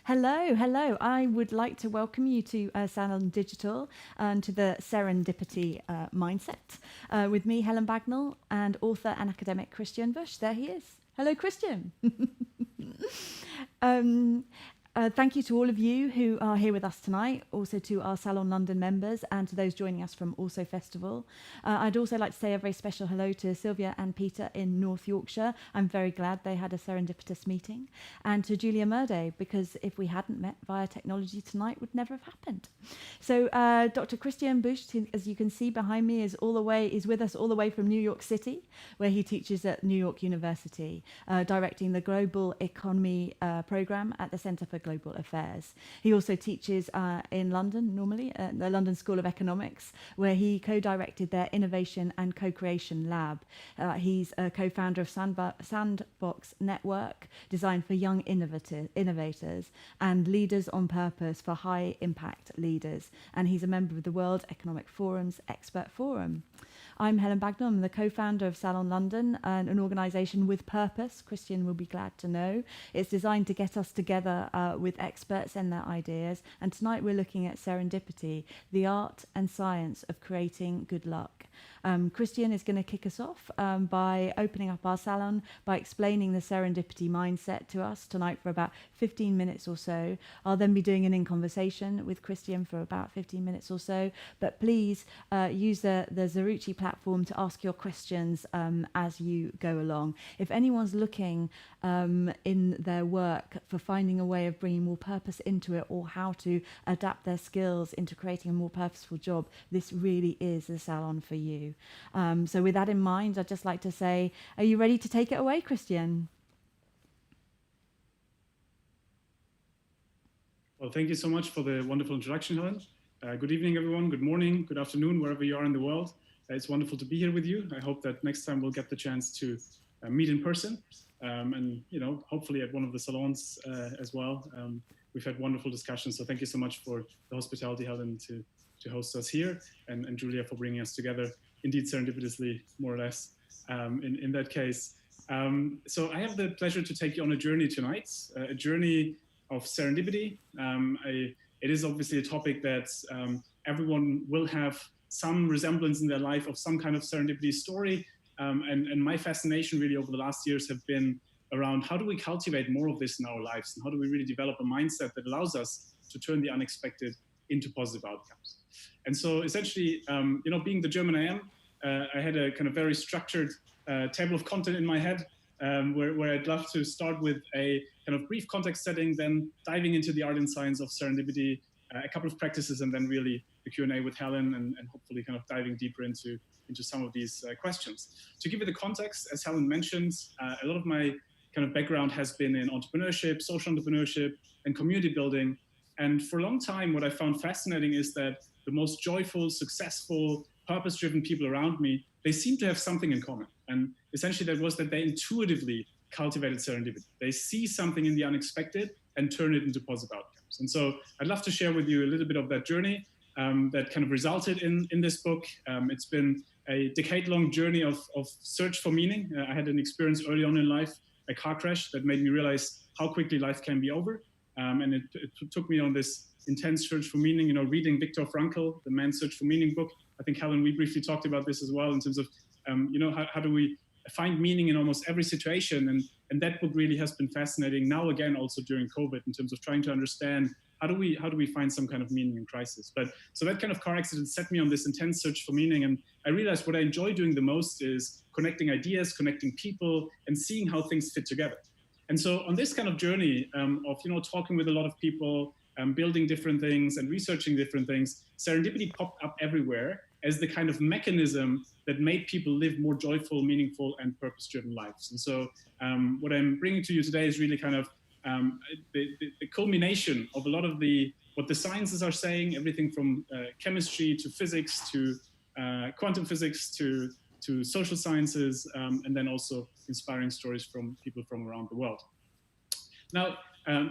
Hello, hello. I would like to welcome you to Salon Digital and to the Serendipity mindset with me, Helen Bagnall, and author and academic Christian Busch. There he is. Hello, Christian. um, Thank you to all of you who are here with us tonight, also to our Salon London members and to those joining us from Also Festival. I'd also like to say a very special hello to Sylvia and Peter in North Yorkshire. I'm very glad they had a serendipitous meeting. And to Julia Murday, because if we hadn't met via technology tonight, would never have happened. So Dr. Christian Busch, as you can see behind me, is with us all the way from New York City, where he teaches at New York University, directing the Global Economy program at the Centre for Global Affairs. He also teaches in London, normally, at the London School of Economics, where he co-directed their Innovation and Co-Creation Lab. He's a co-founder of Sandbox Network, designed for young innovators and leaders on purpose for high-impact leaders. And he's a member of the World Economic Forum's Expert Forum. I'm Helen Bagnall. I'm the co-founder of Salon London, an organisation with purpose. Christian will be glad to know. It's designed to get us together with experts and their ideas. And tonight we're looking at serendipity, the art and science of creating good luck. Christian is going to kick us off by opening up our salon, by explaining the serendipity mindset to us tonight for about 15 minutes or so. I'll then be doing an in-conversation with Christian for about 15 minutes or so. But please use the Zerucci platform to ask your questions as you go along. If anyone's looking in their work for finding a way of bringing more purpose into it, or how to adapt their skills into creating a more purposeful job, this really is the salon for you. So with that in mind, I'd just like to say, are you ready to take it away, Christian? Well, thank you so much for the wonderful introduction, Helen. Good evening, everyone. Good morning, good afternoon, wherever you are in the world. It's wonderful to be here with you. I hope that next time we'll get the chance to meet in person, and hopefully at one of the salons as well. We've had wonderful discussions, so thank you so much for the hospitality, Helen, to host us here, and Julia for bringing us together, indeed serendipitously, more or less, in that case. So I have the pleasure to take you on a journey tonight, a journey of serendipity. It is obviously a topic that everyone will have some resemblance in their life of some kind of serendipity story. And my fascination really over the last years have been around how do we cultivate more of this in our lives, and how do we really develop a mindset that allows us to turn the unexpected into positive outcomes. And so essentially, being the German I am, I had a kind of very structured table of content in my head, where I'd love to start with a kind of brief context setting, then diving into the art and science of serendipity, a couple of practices, and then really the Q&A with Helen, and hopefully kind of diving deeper into some of these questions. To give you the context, as Helen mentioned, a lot of my kind of background has been in entrepreneurship, social entrepreneurship, and community building. And for a long time, what I found fascinating is that the most joyful, successful, purpose-driven people around me, they seem to have something in common. And essentially that was that they intuitively cultivated serendipity. They see something in the unexpected and turn it into positive outcomes. And so I'd love to share with you a little bit of that journey that kind of resulted in this book. It's been a decade-long journey of search for meaning. I had an experience early on in life, a car crash that made me realize how quickly life can be over. And it took me on this intense search for meaning, reading Viktor Frankl, The Man's Search for Meaning book. I think, Helen, we briefly talked about this as well in terms of, how do we find meaning in almost every situation? And that book really has been fascinating now, again, also during COVID, in terms of trying to understand how do we find some kind of meaning in crisis. But so that kind of car accident set me on this intense search for meaning. And I realized what I enjoy doing the most is connecting ideas, connecting people, and seeing how things fit together. And so on this kind of journey of talking with a lot of people, building different things and researching different things, serendipity popped up everywhere as the kind of mechanism that made people live more joyful, meaningful, and purpose-driven lives. And so what I'm bringing to you today is really kind of the culmination of a lot of what the sciences are saying, everything from chemistry to physics to quantum physics to social sciences, and then also inspiring stories from people from around the world. Now,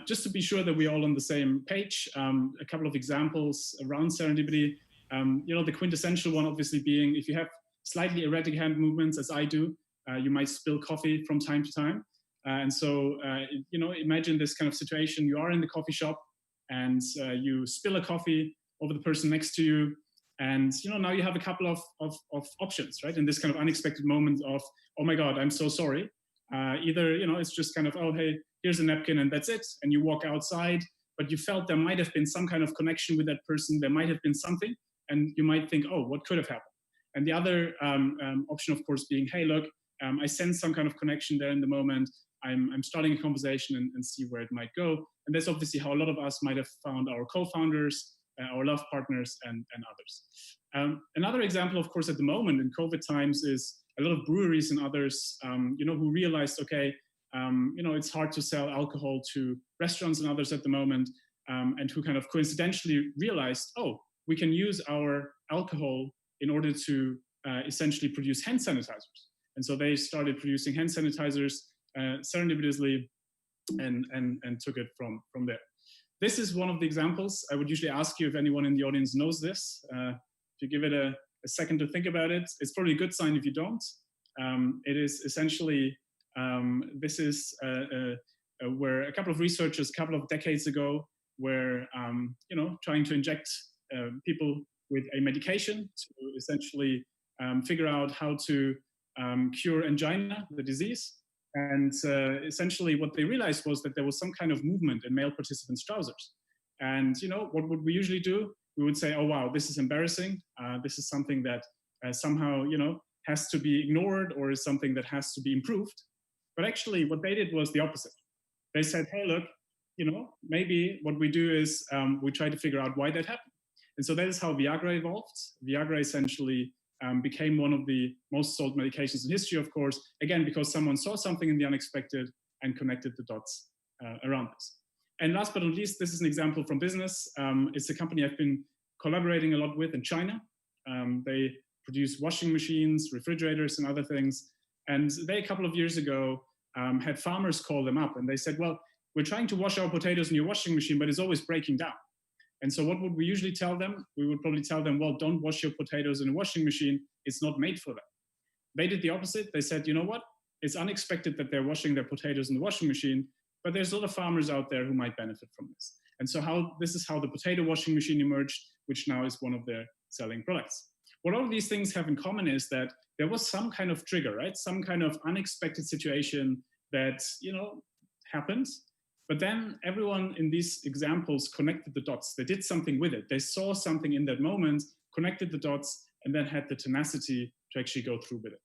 just to be sure that we're all on the same page, a couple of examples around serendipity. The quintessential one obviously being, if you have slightly erratic hand movements, as I do, you might spill coffee from time to time. And so, imagine this kind of situation. You are in the coffee shop and you spill a coffee over the person next to you. And, now you have a couple of options, right? In this kind of unexpected moment of, oh my God, I'm so sorry. Either, it's just kind of, oh, hey, here's a napkin and that's it. And you walk outside, but you felt there might have been some kind of connection with that person. There might have been something. And you might think, oh, what could have happened? And the other option, of course, being, hey, look, I sense some kind of connection there in the moment. I'm starting a conversation and see where it might go. And that's obviously how a lot of us might have found our co-founders, our love partners, and others. Another example, of course, at the moment in COVID times is a lot of breweries and others, who realized, okay, it's hard to sell alcohol to restaurants and others at the moment, and who kind of coincidentally realized, oh, we can use our alcohol in order to essentially produce hand sanitizers. And so they started producing hand sanitizers serendipitously and took it from there. This is one of the examples. I would usually ask you if anyone in the audience knows this. If you give it a second to think about it, it's probably a good sign if you don't. It is essentially, this is where a couple of researchers a couple of decades ago were trying to inject people with a medication to essentially figure out how to cure angina, the disease. And essentially what they realized was that there was some kind of movement in male participants' trousers. And, what would we usually do? We would say, oh, wow, this is embarrassing. This is something that somehow, has to be ignored or is something that has to be improved. But actually what they did was the opposite. They said, hey, look, maybe what we do is we try to figure out why that happened. And so that is how Viagra evolved. Viagra essentially became one of the most sold medications in history, of course, again, because someone saw something in the unexpected and connected the dots around this. And last but not least, this is an example from business. It's a company I've been collaborating a lot with in China. They produce washing machines, refrigerators, and other things. And they, a couple of years ago, had farmers call them up and they said, well, we're trying to wash our potatoes in your washing machine, but it's always breaking down. And so what would we usually tell them? We would probably tell them, well, don't wash your potatoes in a washing machine. It's not made for that. They did the opposite. They said, you know what? It's unexpected that they're washing their potatoes in the washing machine, but there's a lot of farmers out there who might benefit from this. And so this is how the potato washing machine emerged, which now is one of their selling products. What all of these things have in common is that there was some kind of trigger, right? Some kind of unexpected situation that, happened. But then everyone in these examples connected the dots. They did something with it. They saw something in that moment, connected the dots, and then had the tenacity to actually go through with it.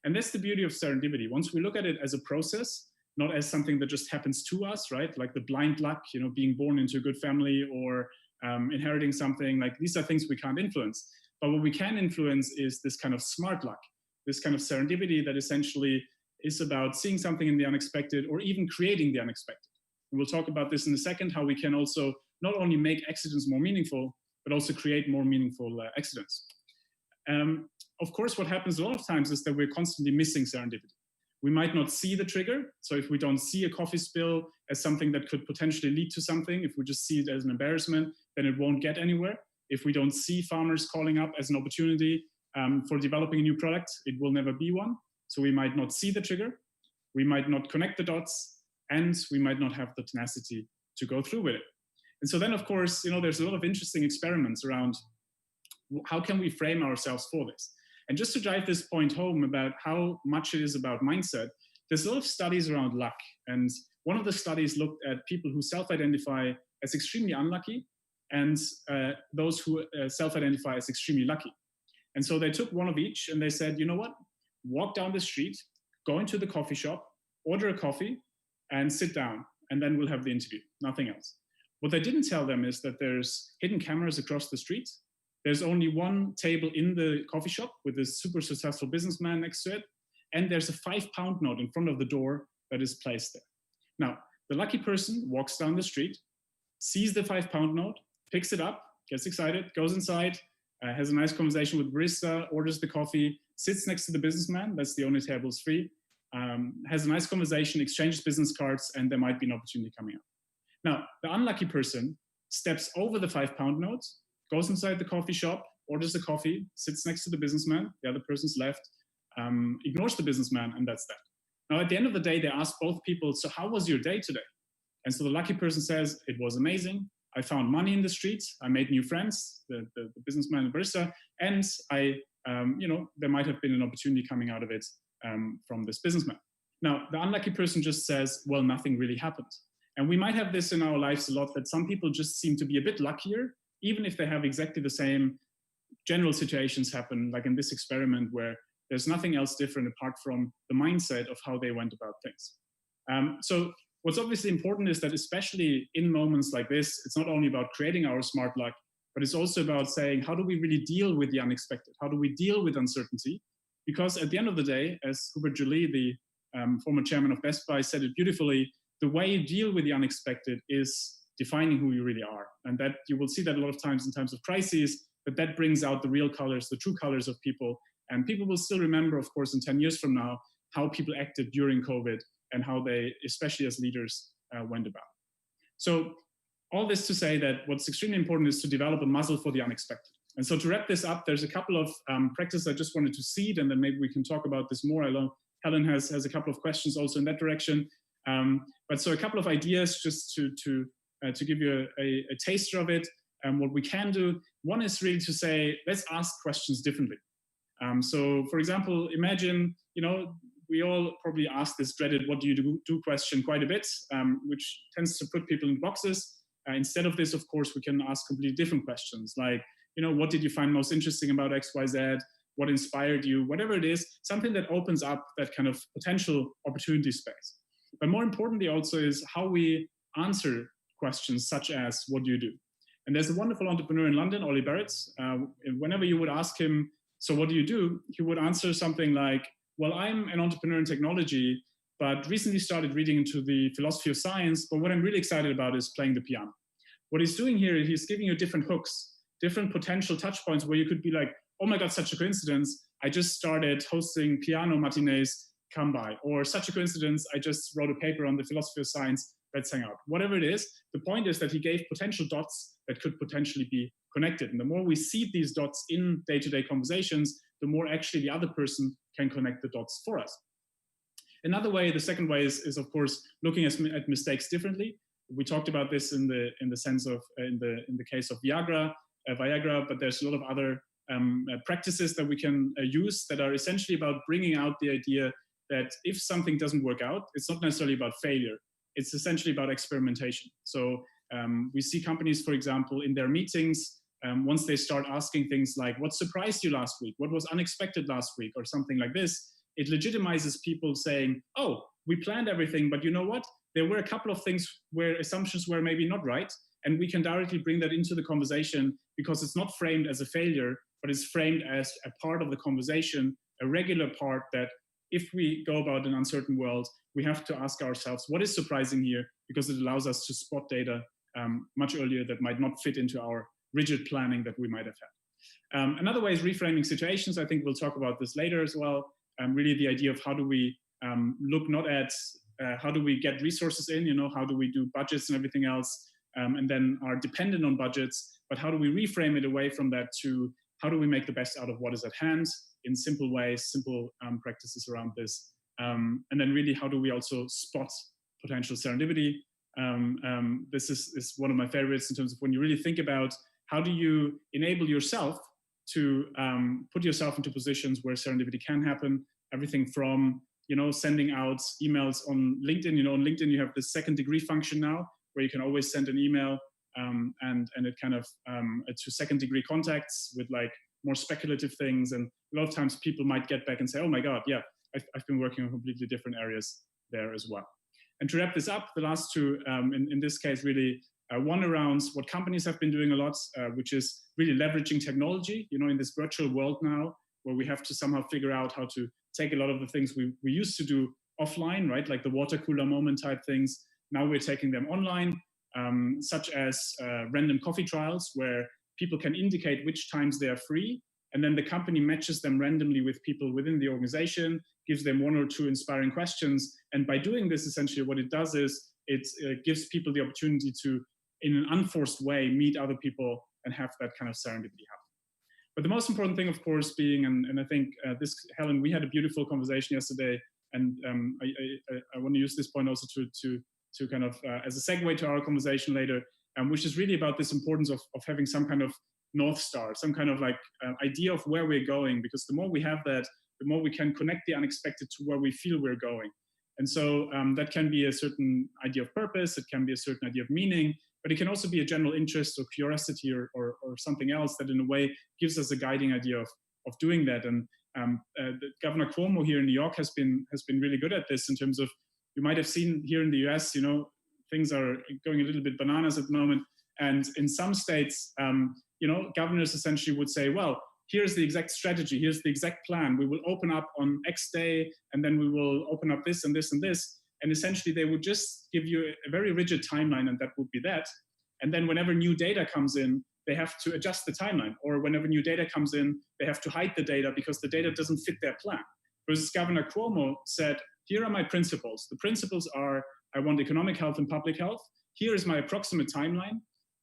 And that's the beauty of serendipity. Once we look at it as a process, not as something that just happens to us, right? Like the blind luck, being born into a good family or inheriting something, like these are things we can't influence. But what we can influence is this kind of smart luck, this kind of serendipity that essentially is about seeing something in the unexpected or even creating the unexpected. And we'll talk about this in a second, how we can also not only make accidents more meaningful, but also create more meaningful accidents. Of course, what happens a lot of times is that we're constantly missing serendipity. We might not see the trigger. So if we don't see a coffee spill as something that could potentially lead to something, if we just see it as an embarrassment, then it won't get anywhere. If we don't see farmers calling up as an opportunity for developing a new product, it will never be one. So we might not see the trigger. We might not connect the dots. And we might not have the tenacity to go through with it. And so then, of course, there's a lot of interesting experiments around how can we frame ourselves for this. And just to drive this point home about how much it is about mindset, there's a lot of studies around luck. And one of the studies looked at people who self-identify as extremely unlucky and those who self-identify as extremely lucky. And so they took one of each and they said, you know what? Walk down the street, go into the coffee shop, order a coffee, and sit down, and then we'll have the interview, nothing else. What they didn't tell them is that there's hidden cameras across the street. There's only one table in the coffee shop with a super successful businessman next to it, and there's a 5-pound note in front of the door that is placed there. Now, the lucky person walks down the street, sees the 5-pound note, picks it up, gets excited, goes inside, has a nice conversation with barista, orders the coffee, sits next to the businessman, that's the only table is free, has a nice conversation, exchanges business cards, and there might be an opportunity coming up. Now, the unlucky person steps over the 5-pound note, goes inside the coffee shop, orders the coffee, sits next to the businessman, the other person's left, ignores the businessman, and that's that. Now, at the end of the day, they ask both people, so how was your day today? And so the lucky person says, it was amazing. I found money in the streets. I made new friends, the businessman and barista. And there might have been an opportunity coming out of it from this businessman. Now, the unlucky person just says, well, nothing really happened. And we might have this in our lives a lot, that some people just seem to be a bit luckier, even if they have exactly the same general situations happen, like in this experiment where there's nothing else different apart from the mindset of how they went about things. So what's obviously important is that, especially in moments like this, it's not only about creating our smart luck, but it's also about saying, how do we really deal with the unexpected? How do we deal with uncertainty? Because at the end of the day, as Hubert Joly, the former chairman of Best Buy, said it beautifully, the way you deal with the unexpected is defining who you really are. And that you will see that a lot of times in times of crises, that brings out the real colors, the true colors of people. And people will still remember, of course, in 10 years from now, how people acted during COVID and how they, especially as leaders, went about. So all this to say that what's extremely important is to develop a muscle for the unexpected. And so to wrap this up, there's a couple of practices I just wanted to seed, and then maybe we can talk about this more. I know Helen has a couple of questions also in that direction. But so a couple of ideas just to give you a taster of it. What we can do, one is really to say, let's ask questions differently. So for example, imagine, we all probably ask this dreaded "what do you do" question quite a bit, which tends to put people in boxes. Instead of this, of course, we can ask completely different questions, like, what did you find most interesting about XYZ? What inspired you? Whatever it is, something that opens up that kind of potential opportunity space. But more importantly also is how we answer questions such as, what do you do? And there's a wonderful entrepreneur in London, Ollie Barrett. Whenever you would ask him, so what do you do? He would answer something like, well, I'm an entrepreneur in technology, but recently started reading into the philosophy of science. But what I'm really excited about is playing the piano. What he's doing here is he's giving you different hooks, different potential touch points where you could be like, oh my God, such a coincidence. I just started hosting piano matinees, come by. Or such a coincidence, I just wrote a paper on the philosophy of science, let's hang out. Whatever it is, the point is that he gave potential dots that could potentially be connected. And the more we seed these dots in day-to-day conversations, the more actually the other person can connect the dots for us. Another way, the second way is of course, looking at mistakes differently. We talked about this in the sense of, in the case of Viagra, but there's a lot of other practices that we can use that are essentially about bringing out the idea that if something doesn't work out, it's not necessarily about failure. It's essentially about experimentation. So we see companies, for example, in their meetings, once they start asking things like, what surprised you last week? What was unexpected last week? Or something like this, it legitimizes people saying, oh, we planned everything, but you know what? There were a couple of things where assumptions were maybe not right. And we can directly bring that into the conversation because it's not framed as a failure, but it's framed as a part of the conversation, a regular part that if we go about an uncertain world, we have to ask ourselves, what is surprising here? Because it allows us to spot data much earlier that might not fit into our rigid planning that we might have had. Another way is reframing situations. I think we'll talk about this later as well. Really the idea of how do we look not at how do we get resources in, how do we do budgets and everything else, and then are dependent on budgets, but how do we reframe it away from that to how do we make the best out of what is at hand in simple ways, simple practices around this. And then really how do we also spot potential serendipity. This is one of my favorites in terms of when you really think about how do you enable yourself to put yourself into positions where serendipity can happen. Everything from sending out emails on LinkedIn. On LinkedIn you have the second degree function now, where you can always send an email and it kind of to second degree contacts with like more speculative things. And a lot of times people might get back and say, oh my God, yeah, I've been working on completely different areas there as well. And to wrap this up, the last two, in this case, really one around what companies have been doing a lot, which is really leveraging technology, in this virtual world now, where we have to somehow figure out how to take a lot of the things we used to do offline, right? Like the water cooler moment type things. Now we're taking them online, such as random coffee trials, where people can indicate which times they are free. And then the company matches them randomly with people within the organization, gives them one or two inspiring questions. And by doing this, essentially what it does is it gives people the opportunity to, in an unforced way, meet other people and have that kind of serendipity happen. But the most important thing, of course, being, and I think Helen, we had a beautiful conversation yesterday And I want to use this point also to kind of as a segue to our conversation later, which is really about this importance of having some kind of North Star, some kind of like idea of where we're going, because the more we have that, the more we can connect the unexpected to where we feel we're going. And so that can be a certain idea of purpose, it can be a certain idea of meaning, but it can also be a general interest or curiosity or something else that in a way gives us a guiding idea of doing that. And Governor Cuomo here in New York has been really good at this in terms of, you might have seen here in the US, things are going a little bit bananas at the moment. And in some states, governors essentially would say, well, here's the exact strategy, here's the exact plan. We will open up on X day, and then we will open up this and this and this. And essentially they would just give you a very rigid timeline, and that would be that. And then whenever new data comes in, they have to adjust the timeline. Or whenever new data comes in, they have to hide the data because the data doesn't fit their plan. Versus Governor Cuomo said, here are my principles. The principles are, I want economic health and public health. Here is my approximate timeline.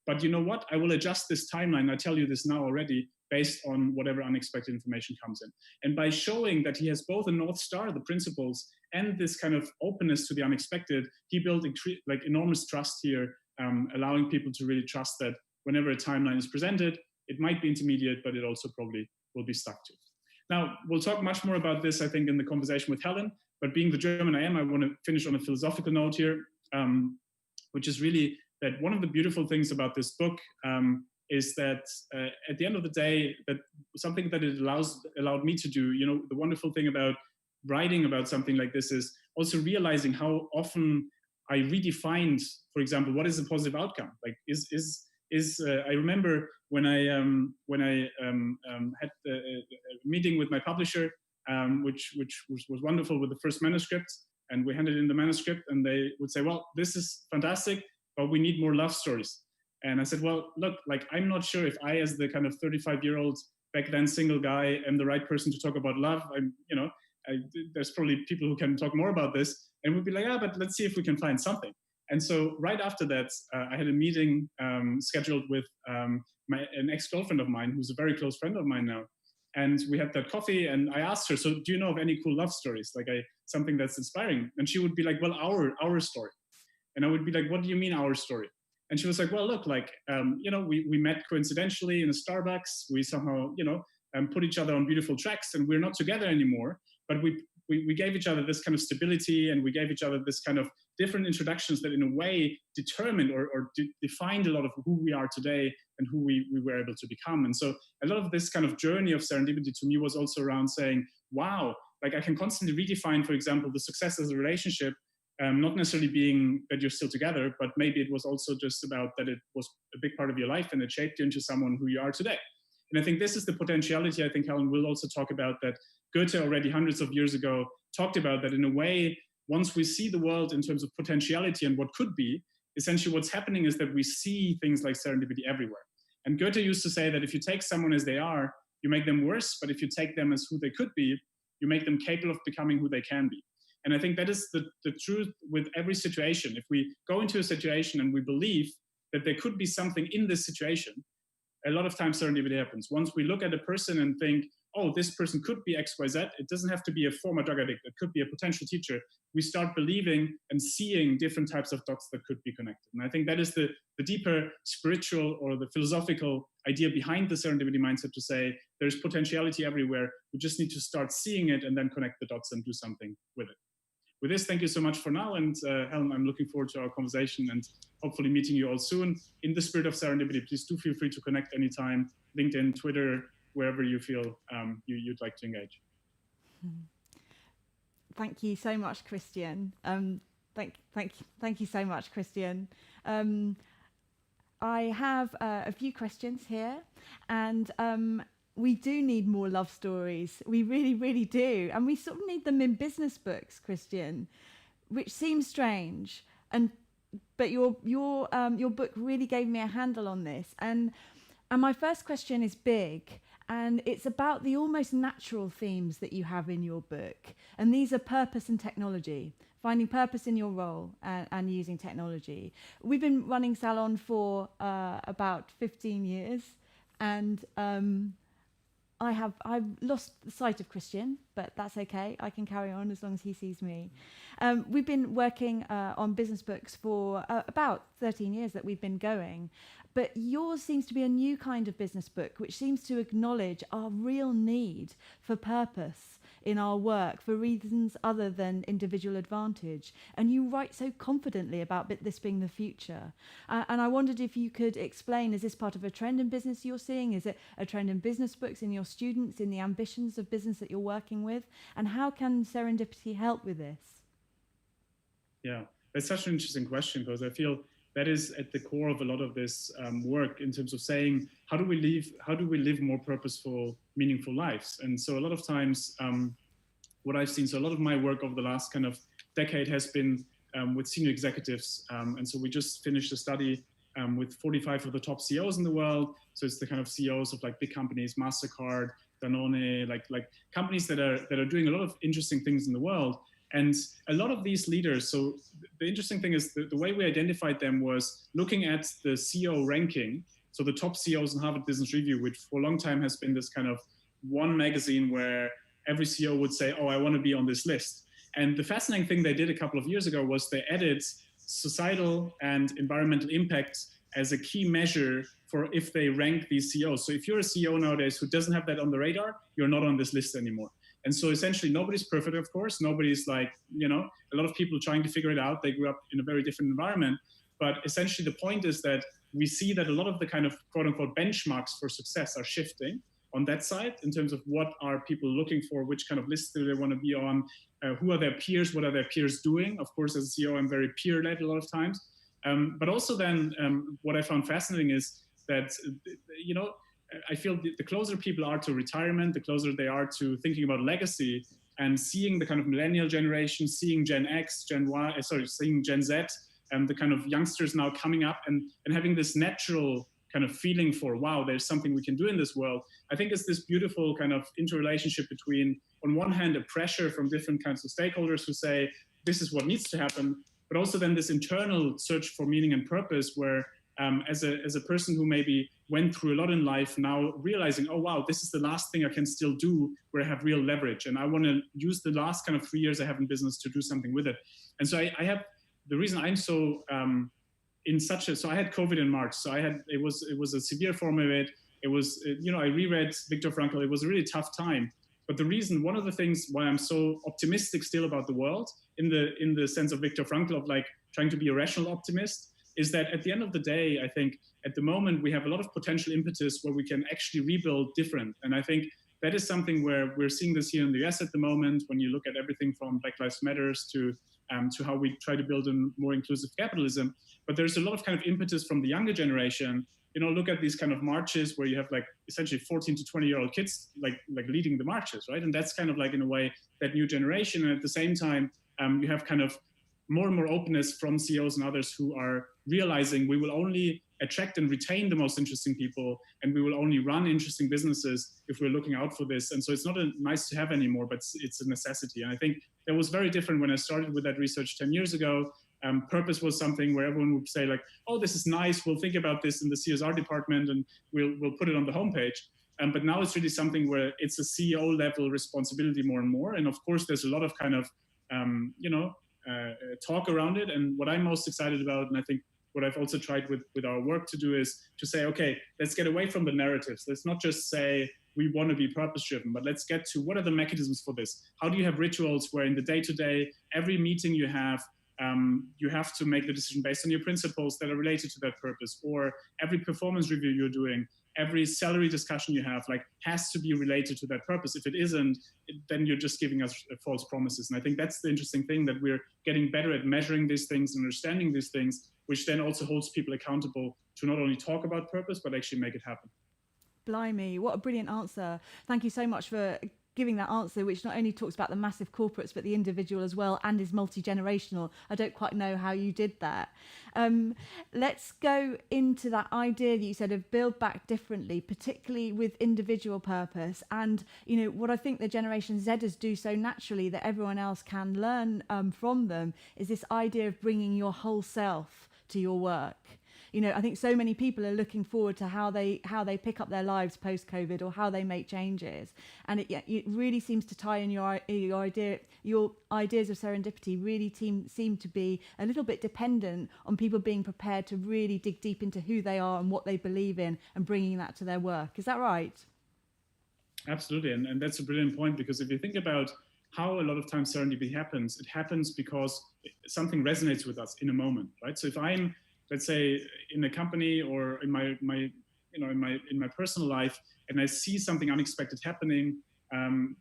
But you know what? I will adjust this timeline. I tell you this now already, based on whatever unexpected information comes in. And by showing that he has both a North Star, the principles, and this kind of openness to the unexpected, he built like enormous trust here, allowing people to really trust that whenever a timeline is presented, it might be intermediate, but it also probably will be stuck to. Now, we'll talk much more about this, I think, in the conversation with Helen, but being the German I am, I want to finish on a philosophical note here, which is really that one of the beautiful things about this book is that at the end of the day, that something that it allowed me to do, the wonderful thing about writing about something like this is also realizing how often I redefined, for example, what is a positive outcome? Like I remember when I had a meeting with my publisher, which was wonderful with the first manuscript, and we handed in the manuscript, and they would say, well, this is fantastic, but we need more love stories. And I said, well, look, like, I'm not sure if I, as the kind of 35-year-old back then single guy, am the right person to talk about love. There's probably people who can talk more about this. And we'd be like, but let's see if we can find something. And so right after that, I had a meeting scheduled with an ex-girlfriend of mine, who's a very close friend of mine now. And we had that coffee, and I asked her, so do you know of any cool love stories? Like something that's inspiring? And she would be like, well, our story. And I would be like, what do you mean our story? And she was like, well, look, like, we met coincidentally in a Starbucks. We somehow, put each other on beautiful tracks, and we're not together anymore. But we gave each other this kind of stability, and we gave each other this kind of different introductions that in a way determined or defined a lot of who we are today and who we were able to become. And so a lot of this kind of journey of serendipity to me was also around saying, wow, like I can constantly redefine, for example, the success as a relationship. Not necessarily being that you're still together, but maybe it was also just about that it was a big part of your life and it shaped you into someone who you are today. And I think this is the potentiality, I think Helen will also talk about, that Goethe already hundreds of years ago talked about, that in a way, once we see the world in terms of potentiality and what could be, essentially what's happening is that we see things like serendipity everywhere. And Goethe used to say that if you take someone as they are, you make them worse, but if you take them as who they could be, you make them capable of becoming who they can be. And I think that is the truth with every situation. If we go into a situation and we believe that there could be something in this situation, a lot of times serendipity happens. Once we look at a person and think, oh, this person could be X, Y, Z, it doesn't have to be a former drug addict, it could be a potential teacher. We start believing and seeing different types of dots that could be connected. And I think that is the deeper spiritual or the philosophical idea behind the serendipity mindset, to say there's potentiality everywhere. We just need to start seeing it and then connect the dots and do something with it. With this, thank you so much for now. And Helen, I'm looking forward to our conversation and hopefully meeting you all soon. In the spirit of serendipity, please do feel free to connect anytime, LinkedIn, Twitter, wherever you feel you'd like to engage. Thank you so much, Christian. Thank you so much, Christian. I have a few questions here, and we do need more love stories. We really, really do. And we sort of need them in business books, Christian, which seems strange. But your book really gave me a handle on this. And my first question is big, and it's about the almost natural themes that you have in your book. And these are purpose and technology, finding purpose in your role and using technology. We've been running Salon for about 15 years. And I've lost sight of Christian, but that's okay. I can carry on as long as he sees me. We've been working on business books for about 13 years that we've been going, but yours seems to be a new kind of business book, which seems to acknowledge our real need for purpose in our work for reasons other than individual advantage. And you write so confidently about this being the future. And I wondered if you could explain, is this part of a trend in business you're seeing? Is it a trend in business books, in your students, in the ambitions of business that you're working with? And how can Serendipity help with this? Yeah, that's such an interesting question, because I feel that is at the core of a lot of this work in terms of saying, how do we live more purposeful, meaningful lives? And so a lot of times, what I've seen, so a lot of my work over the last kind of decade has been with senior executives. And so we just finished a study with 45 of the top CEOs in the world. So it's the kind of CEOs of like big companies, MasterCard, Danone, like companies that are doing a lot of interesting things in the world. And a lot of these leaders, so the interesting thing is the way we identified them was looking at the CEO ranking. So the top CEOs in Harvard Business Review, which for a long time has been this kind of one magazine where every CEO would say, oh, I want to be on this list. And the fascinating thing they did a couple of years ago was they added societal and environmental impact as a key measure for if they rank these CEOs. So if you're a CEO nowadays who doesn't have that on the radar, you're not on this list anymore. And so essentially nobody's perfect, of course. Nobody's like, a lot of people trying to figure it out. They grew up in a very different environment. But essentially the point is that we see that a lot of the kind of quote unquote benchmarks for success are shifting on that side in terms of what are people looking for, which kind of lists do they want to be on, who are their peers, what are their peers doing? Of course, as a CEO, I'm very peer-led a lot of times. But also then what I found fascinating is that, I feel the closer people are to retirement, the closer they are to thinking about legacy and seeing the kind of millennial generation, seeing Gen X, seeing Gen Z, and the kind of youngsters now coming up and having this natural kind of feeling for, wow, there's something we can do in this world. I think it's this beautiful kind of interrelationship between, on one hand, a pressure from different kinds of stakeholders who say, this is what needs to happen, but also then this internal search for meaning and purpose where as a person who maybe went through a lot in life, now realizing, oh, wow, this is the last thing I can still do where I have real leverage. And I want to use the last kind of 3 years I have in business to do something with it. And so I have, the reason I'm so so I had COVID in March. So it was a severe form of it. It was, I reread Viktor Frankl. It was a really tough time. But the reason, one of the things why I'm so optimistic still about the world, in the sense of Viktor Frankl, of like trying to be a rational optimist, is that at the end of the day, I think at the moment we have a lot of potential impetus where we can actually rebuild different. And I think that is something where we're seeing this here in the US at the moment, when you look at everything from Black Lives Matters to how we try to build a more inclusive capitalism. But there's a lot of kind of impetus from the younger generation. Look at these kind of marches where you have like essentially 14 to 20-year-old kids like leading the marches, right? And that's kind of like, in a way, that new generation. And at the same time, you have kind of more and more openness from CEOs and others who are realizing we will only attract and retain the most interesting people, and we will only run interesting businesses if we're looking out for this. And so it's not a nice to have anymore, but it's a necessity. And I think that was very different when I started with that research 10 years ago. Purpose was something where everyone would say like, oh, this is nice, we'll think about this in the CSR department and we'll put it on the homepage. But now it's really something where it's a CEO level responsibility more and more. And of course, there's a lot of kind of, talk around it. And what I'm most excited about, and I think what I've also tried with our work to do, is to say, okay, let's get away from the narratives. Let's not just say we want to be purpose driven, but let's get to what are the mechanisms for this? How do you have rituals where in the day-to-day, every meeting you have to make the decision based on your principles that are related to that purpose, or every performance review you're doing, every salary discussion you have, like, has to be related to that purpose. If it isn't, then you're just giving us false promises. And I think that's the interesting thing, that we're getting better at measuring these things and understanding these things, which then also holds people accountable to not only talk about purpose, but actually make it happen. Blimey, what a brilliant answer. Thank you so much for giving that answer, which not only talks about the massive corporates, but the individual as well, and is multi-generational. I don't quite know how you did that. Let's go into that idea that you said of build back differently, particularly with individual purpose. And, what I think the Generation Zers do so naturally that everyone else can learn from them is this idea of bringing your whole self to your work. I think so many people are looking forward to how they pick up their lives post COVID, or how they make changes. And it really seems to tie in your ideas of serendipity really seem to be a little bit dependent on people being prepared to really dig deep into who they are and what they believe in, and bringing that to their work. Is that right? Absolutely, and that's a brilliant point, because if you think about how a lot of times serendipity happens, it happens because something resonates with us in a moment, right? So if I'm, let's say, in a company or in my in my personal life, and I see something unexpected happening,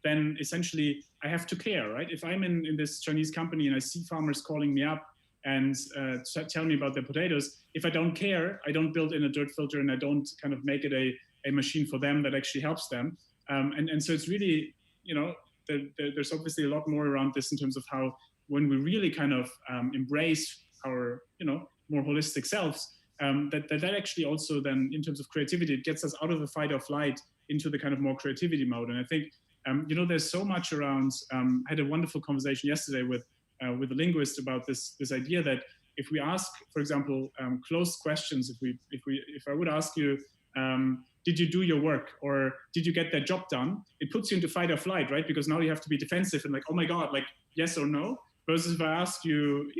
then essentially I have to care, right? If I'm in this Chinese company and I see farmers calling me up and tell me about their potatoes, if I don't care, I don't build in a dirt filter, and I don't kind of make it a machine for them that actually helps them. And so it's really, there's obviously a lot more around this in terms of how, when we really kind of embrace our, more holistic selves, that actually also then, in terms of creativity, it gets us out of the fight or flight into the kind of more creativity mode. And I think, there's so much around. I had a wonderful conversation yesterday with a linguist about this idea that if we ask, for example, closed questions, if I would ask you, did you do your work, or did you get that job done? It puts you into fight or flight, right? Because now you have to be defensive and like, oh my God, like yes or no. Versus if I ask you,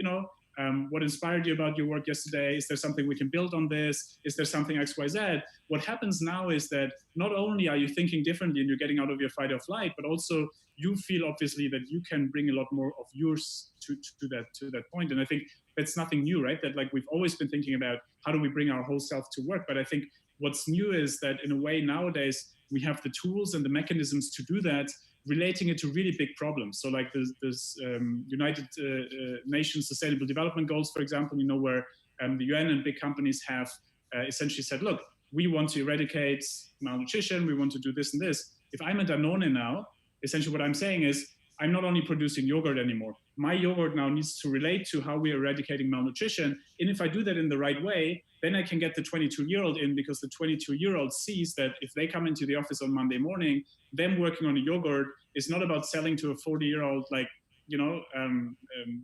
what inspired you about your work yesterday? Is there something we can build on this? Is there something X, Y, Z? What happens now is that not only are you thinking differently and you're getting out of your fight or flight, but also you feel obviously that you can bring a lot more of yours to that point. And I think that's nothing new, right? That like we've always been thinking about how do we bring our whole self to work. But I think what's new is that in a way nowadays we have the tools and the mechanisms to do that, relating it to really big problems. So like there's United Nations Sustainable Development Goals, for example, where the UN and big companies have essentially said, look, we want to eradicate malnutrition, we want to do this and this. If I'm a Danone now, essentially what I'm saying is, I'm not only producing yogurt anymore. My yogurt now needs to relate to how we're eradicating malnutrition. And if I do that in the right way, then I can get the 22-year-old in, because the 22-year-old sees that if they come into the office on Monday morning, them working on a yogurt is not about selling to a 40-year-old,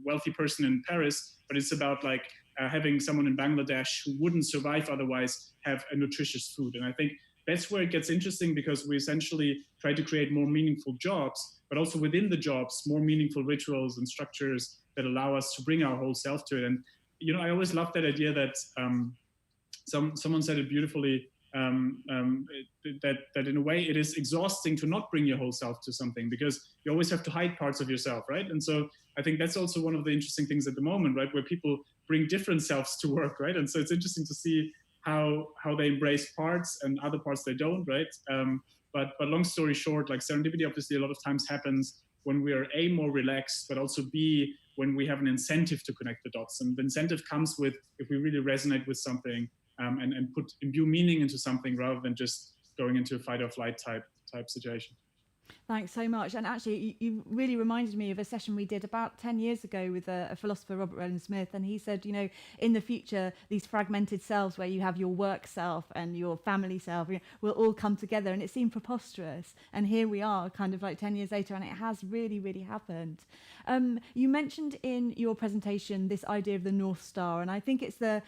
wealthy person in Paris, but it's about like having someone in Bangladesh who wouldn't survive otherwise have a nutritious food. And I think that's where it gets interesting, because we essentially try to create more meaningful jobs, but also within the jobs, more meaningful rituals and structures that allow us to bring our whole self to it. And, I always love that idea that someone said it beautifully, that in a way it is exhausting to not bring your whole self to something, because you always have to hide parts of yourself, right? And so I think that's also one of the interesting things at the moment, right? Where people bring different selves to work, right? And so it's interesting to see how they embrace parts and other parts they don't, right? But long story short, like serendipity obviously a lot of times happens when we are A, more relaxed, but also B, when we have an incentive to connect the dots. And the incentive comes with if we really resonate with something and imbue meaning into something, rather than just going into a fight or flight type situation. Thanks so much. And actually, you really reminded me of a session we did about 10 years ago with a philosopher, Robert Rowland Smith. And he said, in the future, these fragmented selves where you have your work self and your family self will all come together. And it seemed preposterous. And here we are kind of like 10 years later, and it has really, really happened. You mentioned in your presentation this idea of the North Star. And I think it's the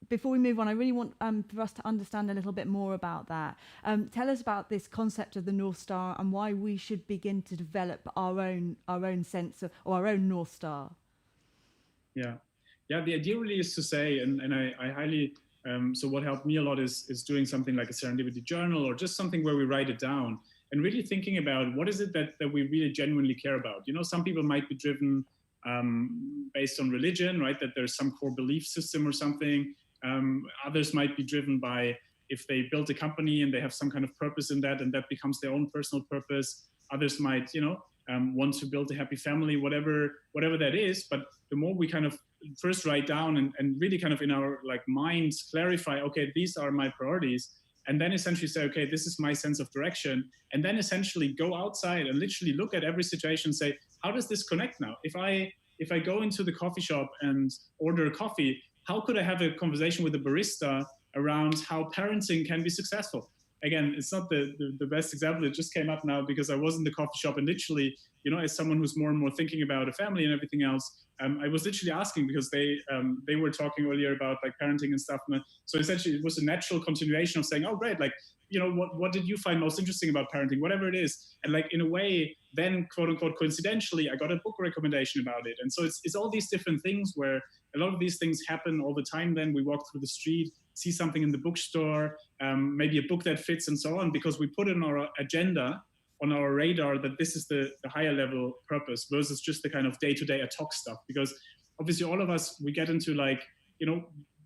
before we move on, I really want for us to understand a little bit more about that. Tell us about this concept of the North Star and why we should begin to develop our own sense of, or our own North Star. Yeah. The idea really is to say, and I highly, so what helped me a lot is doing something like a serendipity journal, or just something where we write it down and really thinking about what is it that we really genuinely care about. Some people might be driven based on religion, right? That there's some core belief system or something. Others might be driven by if they build a company and they have some kind of purpose in that, and that becomes their own personal purpose. Others might, want to build a happy family, whatever that is. But the more we kind of first write down and really kind of in our minds clarify, okay, these are my priorities, and then essentially say, okay, this is my sense of direction, and then essentially go outside and literally look at every situation and say, how does this connect now? If I go into the coffee shop and order a coffee, how could I have a conversation with a barista around how parenting can be successful? again, it's not the best example. It just came up now because I was in the coffee shop and literally, as someone who's more and more thinking about a family and everything else, I was literally asking because they were talking earlier about like parenting and stuff. So essentially it was a natural continuation of saying, oh, great, like, what did you find most interesting about parenting, whatever it is. And like, in a way, then quote unquote, coincidentally, I got a book recommendation about it. And so it's all these different things where a lot of these things happen all the time. Then we walk through the street, see something in the bookstore, maybe a book that fits and so on, because we put in our agenda, on our radar, that this is the higher level purpose versus just the kind of day-to-day ad hoc stuff. Because obviously all of us, we get into like,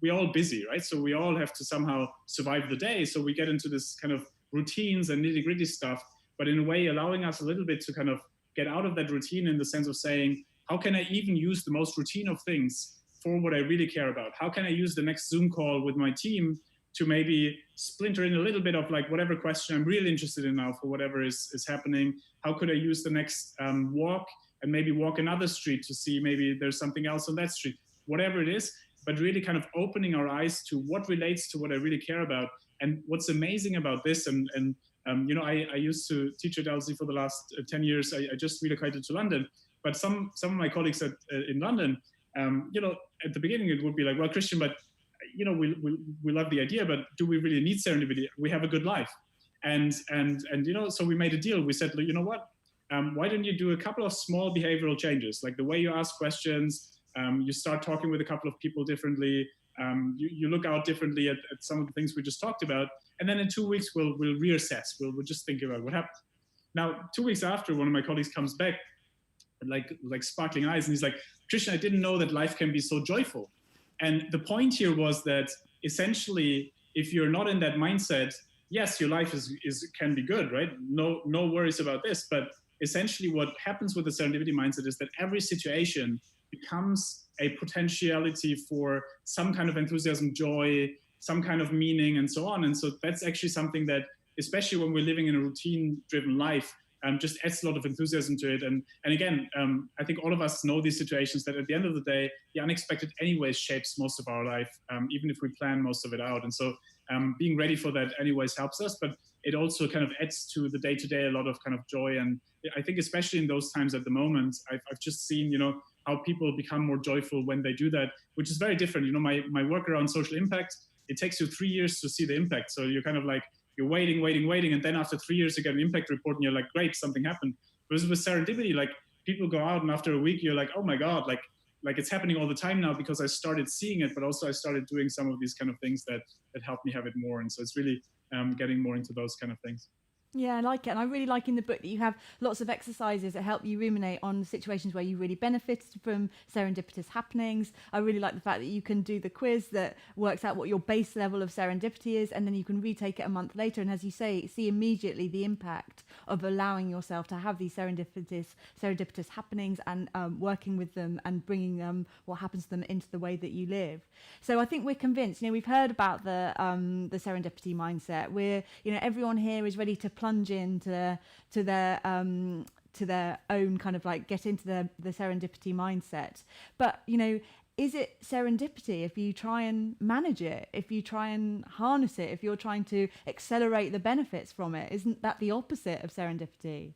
we're all busy, right? So we all have to somehow survive the day. So we get into this kind of routines and nitty-gritty stuff, but in a way allowing us a little bit to kind of get out of that routine in the sense of saying, how can I even use the most routine of things for what I really care about? How can I use the next Zoom call with my team to maybe splinter in a little bit of like whatever question I'm really interested in now for whatever is happening? How could I use the next walk and maybe walk another street to see maybe there's something else on that street, whatever it is, but really kind of opening our eyes to what relates to what I really care about. And what's amazing about this, I used to teach at LSE for the last 10 years. I just relocated to London, but some of my colleagues in London, at the beginning it would be like, well, Christian, but we love the idea, but do we really need serendipity? We have a good life. And so we made a deal. We said, you know what? Why don't you do a couple of small behavioral changes, like the way you ask questions, you start talking with a couple of people differently, you look out differently at some of the things we just talked about, and then in 2 weeks we'll reassess. We'll just think about what happened. Now, 2 weeks after, one of my colleagues comes back, like sparkling eyes, and he's like, Christian, I didn't know that life can be so joyful. And the point here was that essentially, if you're not in that mindset, yes, your life can be good, right? No worries about this. But essentially what happens with the serendipity mindset is that every situation becomes a potentiality for some kind of enthusiasm, joy, some kind of meaning, and so on. And so that's actually something that, especially when we're living in a routine-driven life, just adds a lot of enthusiasm to it. And again, I think all of us know these situations that at the end of the day, the unexpected anyways shapes most of our life, even if we plan most of it out. And so being ready for that anyways helps us, but it also kind of adds to the day-to-day a lot of kind of joy. And I think especially in those times at the moment, I've just seen, how people become more joyful when they do that, which is very different. My work around social impact, it takes you 3 years to see the impact. So you're kind of like, you're waiting. And then after 3 years, you get an impact report and you're like, great, something happened. Whereas with serendipity, like people go out and after a week, you're like, oh my God, like it's happening all the time now because I started seeing it, but also I started doing some of these kind of things that helped me have it more. And so it's really getting more into those kind of things. Yeah, I like it. And I really like in the book that you have lots of exercises that help you ruminate on situations where you really benefited from serendipitous happenings. I really like the fact that you can do the quiz that works out what your base level of serendipity is, and then you can retake it a month later. And as you say, see immediately the impact of allowing yourself to have these serendipitous happenings and working with them and bringing what happens to them into the way that you live. So I think we're convinced, we've heard about the serendipity mindset. Everyone here is ready to plunge into their own kind of like get into the serendipity mindset. But is it serendipity if you try and manage it, if you try and harness it, if you're trying to accelerate the benefits from it? Isn't that the opposite of serendipity?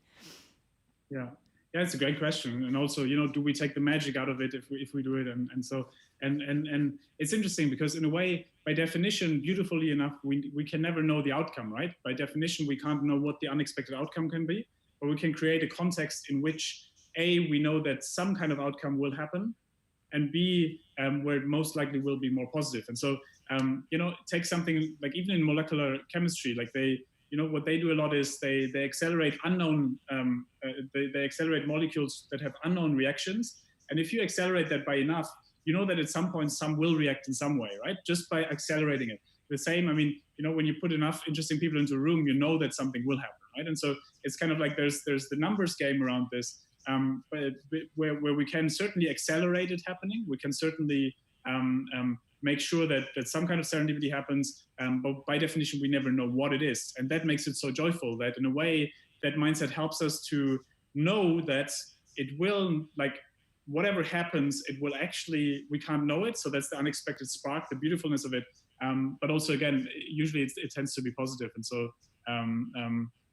Yeah, it's a great question. And also, do we take the magic out of it if we do it? And so it's interesting because in a way, by definition, beautifully enough, we can never know the outcome, right? By definition, we can't know what the unexpected outcome can be, but we can create a context in which A, we know that some kind of outcome will happen, and B, where it most likely will be more positive. And so, take something like even in molecular chemistry, like what they do a lot is they accelerate unknown, they accelerate molecules that have unknown reactions. And if you accelerate that by enough, you know that at some point some will react in some way, right? Just by accelerating it. The same, when you put enough interesting people into a room, you know that something will happen, right? And so it's kind of like there's the numbers game around this, but where we can certainly accelerate it happening. We can certainly make sure that some kind of serendipity happens, but by definition, we never know what it is. And that makes it so joyful that in a way, that mindset helps us to know that it will, like, whatever happens, it will actually, we can't know it. So that's the unexpected spark, the beautifulness of it. But also, again, usually it tends to be positive. And so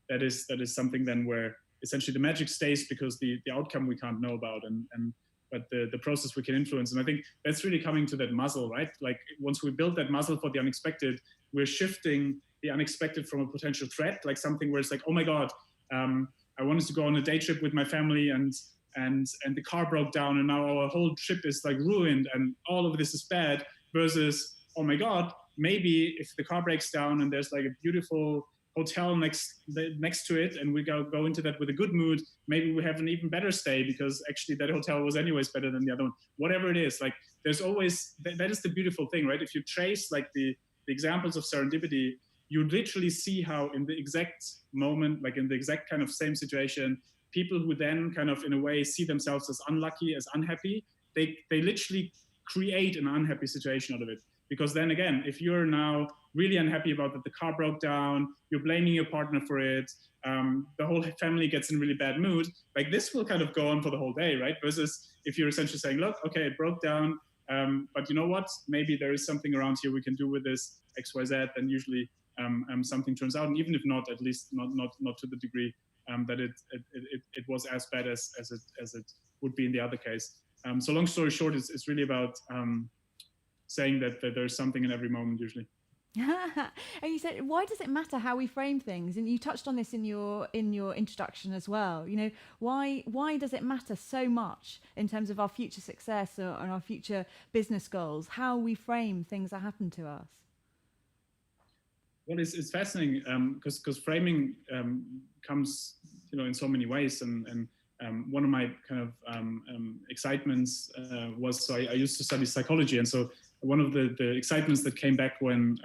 that is something then where essentially the magic stays because the outcome we can't know about, but the process we can influence. And I think that's really coming to that muscle, right? Like once we build that muscle for the unexpected, we're shifting the unexpected from a potential threat, like something where it's like, oh my God, I wanted to go on a day trip with my family and the car broke down and now our whole trip is like ruined and all of this is bad, versus, oh my God, maybe if the car breaks down and there's like a beautiful hotel next to it and we go into that with a good mood, maybe we have an even better stay because actually that hotel was anyways better than the other one. Whatever it is, like there's always, that is the beautiful thing, right? If you trace like the examples of serendipity, you literally see how in the exact moment, like in the exact kind of same situation, people who then kind of in a way see themselves as unlucky, as unhappy, they literally create an unhappy situation out of it. Because then again, if you're now really unhappy about that the car broke down, you're blaming your partner for it, the whole family gets in a really bad mood, like this will kind of go on for the whole day, right? Versus if you're essentially saying, look, okay, it broke down, but you know what? Maybe there is something around here we can do with this XYZ, then usually something turns out, and even if not, at least not to the degree that it was as bad as it would be in the other case. So long story short, it's really about saying that there's something in every moment usually. And you said, why does it matter how we frame things? And you touched on this in your introduction as well. You know, why does it matter so much in terms of our future success or our future business goals, how we frame things that happen to us? Well, it's fascinating because framing comes, in so many ways, and one of my kind of excitements was, so I used to study psychology, and so one of the excitements that came back when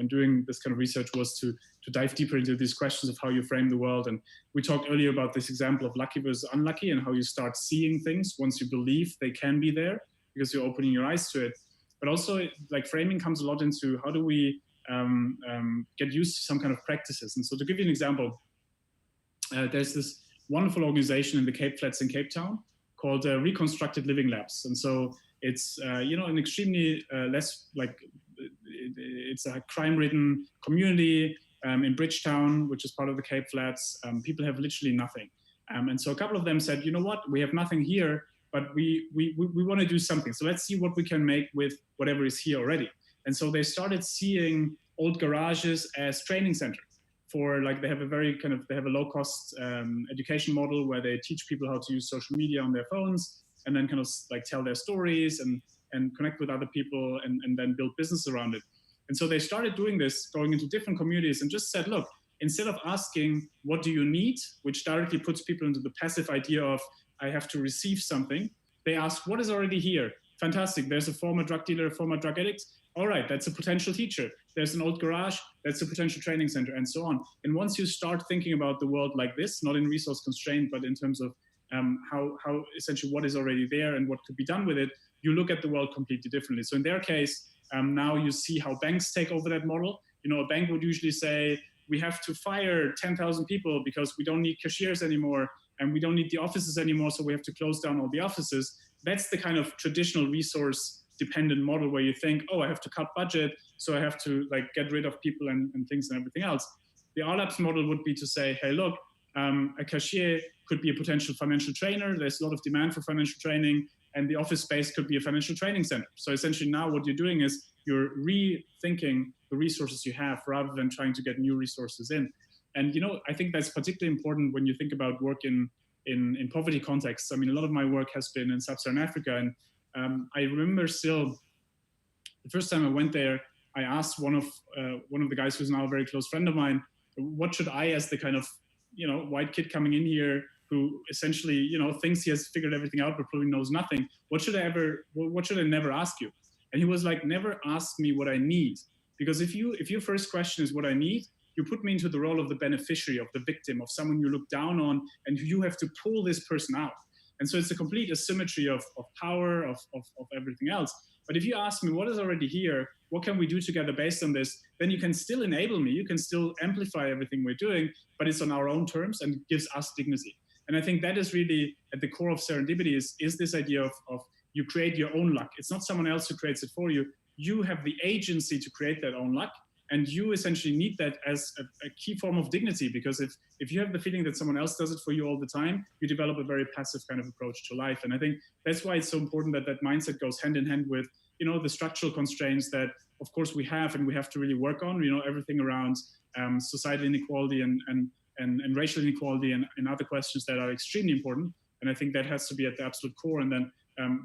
doing this kind of research was to dive deeper into these questions of how you frame the world. And we talked earlier about this example of lucky versus unlucky and how you start seeing things once you believe they can be there because you're opening your eyes to it. But also, like, framing comes a lot into how do we get used to some kind of practices. And so to give you an example, there's this wonderful organization in the Cape Flats in Cape Town called Reconstructed Living Labs. And so it's, an extremely less, like, it's a crime-ridden community in Bridgetown, which is part of the Cape Flats. People have literally nothing. And so a couple of them said, you know what, we have nothing here, but we want to do something. So let's see what we can make with whatever is here already. And so they started seeing old garages as training centers for, like, they have a low cost education model where they teach people how to use social media on their phones and then kind of like tell their stories and connect with other people and then build business around it. And so they started doing this, going into different communities and just said, look, instead of asking, what do you need? Which directly puts people into the passive idea of, I have to receive something. They ask, what is already here? Fantastic. There's a former drug dealer, a former drug addict. All right, that's a potential teacher. There's an old garage, that's a potential training center, and so on. And once you start thinking about the world like this, not in resource constraint, but in terms of how essentially what is already there and what could be done with it, you look at the world completely differently. So in their case, now you see how banks take over that model. A bank would usually say, we have to fire 10,000 people because we don't need cashiers anymore and we don't need the offices anymore, so we have to close down all the offices. That's the kind of traditional resource dependent model where you think, oh, I have to cut budget, so I have to, like, get rid of people and things and everything else. The RLabs model would be to say, hey, look, a cashier could be a potential financial trainer. There's a lot of demand for financial training, and the office space could be a financial training center. So essentially now what you're doing is you're rethinking the resources you have rather than trying to get new resources in. And, I think that's particularly important when you think about work in poverty contexts. I mean, a lot of my work has been in sub-Saharan Africa, and I remember still the first time I went there, I asked one of the guys who's now a very close friend of mine, what should I, as the kind of, white kid coming in here who essentially, thinks he has figured everything out, but probably knows nothing. What should I never ask you? And he was like, never ask me what I need. Because if your first question is what I need, you put me into the role of the beneficiary, of the victim, of someone you look down on, and you have to pull this person out. And so it's a complete asymmetry of power, of everything else. But if you ask me what is already here, what can we do together based on this, then you can still enable me, you can still amplify everything we're doing, but it's on our own terms and it gives us dignity. And I think that is really at the core of serendipity is this idea of you create your own luck. It's not someone else who creates it for you. You have the agency to create that own luck. And you essentially need that as a key form of dignity, because if you have the feeling that someone else does it for you all the time, you develop a very passive kind of approach to life. And I think that's why it's so important that that mindset goes hand in hand with, the structural constraints that, of course, we have and we have to really work on, everything around societal inequality and racial inequality and other questions that are extremely important. And I think that has to be at the absolute core. And then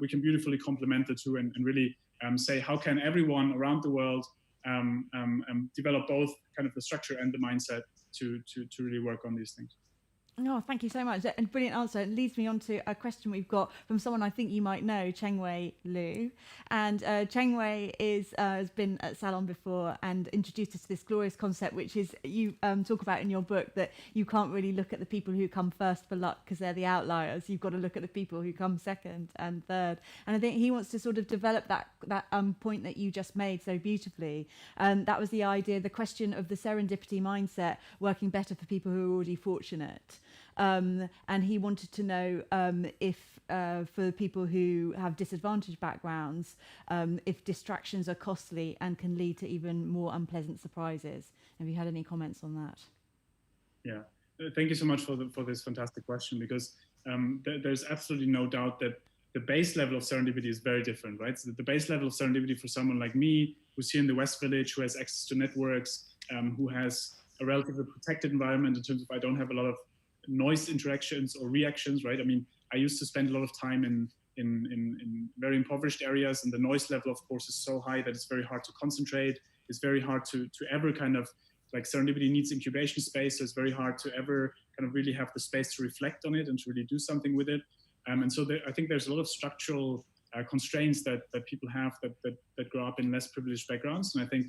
we can beautifully complement the two and really say, how can everyone around the world develop both kind of the structure and the mindset to really work on these things. Oh, thank you so much. And brilliant answer. It leads me on to a question we've got from someone I think you might know, Cheng-Wei Liu. And Cheng-Wei has been at Salon before and introduced us to this glorious concept, which is you talk about in your book that you can't really look at the people who come first for luck because they're the outliers. You've got to look at the people who come second and third. And I think he wants to sort of develop that point that you just made so beautifully. That was the idea, the question of the serendipity mindset working better for people who are already fortunate. And he wanted to know if for people who have disadvantaged backgrounds, if distractions are costly and can lead to even more unpleasant surprises. Have you had any comments on that? Yeah, thank you so much for this fantastic question, because there's absolutely no doubt that the base level of serendipity is very different, right? So the base level of serendipity for someone like me, who's here in the West Village, who has access to networks, who has a relatively protected environment in terms of I don't have a lot of noise interactions or reactions, right? I mean, I used to spend a lot of time in very impoverished areas, and the noise level, of course, is so high that it's very hard to concentrate. It's very hard to ever kind of, like, serendipity needs incubation space, so it's very hard to ever kind of really have the space to reflect on it and to really do something with it. And so I think there's a lot of structural constraints that people have that grow up in less privileged backgrounds. And I think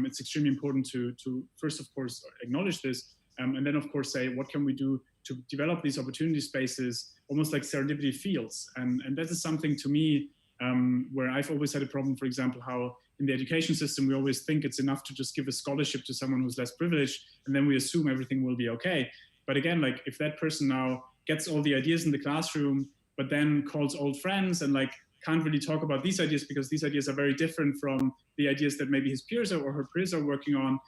it's extremely important to first, of course, acknowledge this, and then, of course, say, what can we do to develop these opportunity spaces, almost like serendipity fields. And that is something, to me, where I've always had a problem, for example, how in the education system, we always think it's enough to just give a scholarship to someone who's less privileged, and then we assume everything will be okay. But again, like, if that person now gets all the ideas in the classroom, but then calls old friends and can't really talk about these ideas because these ideas are very different from the ideas that maybe his peers or her peers are working on.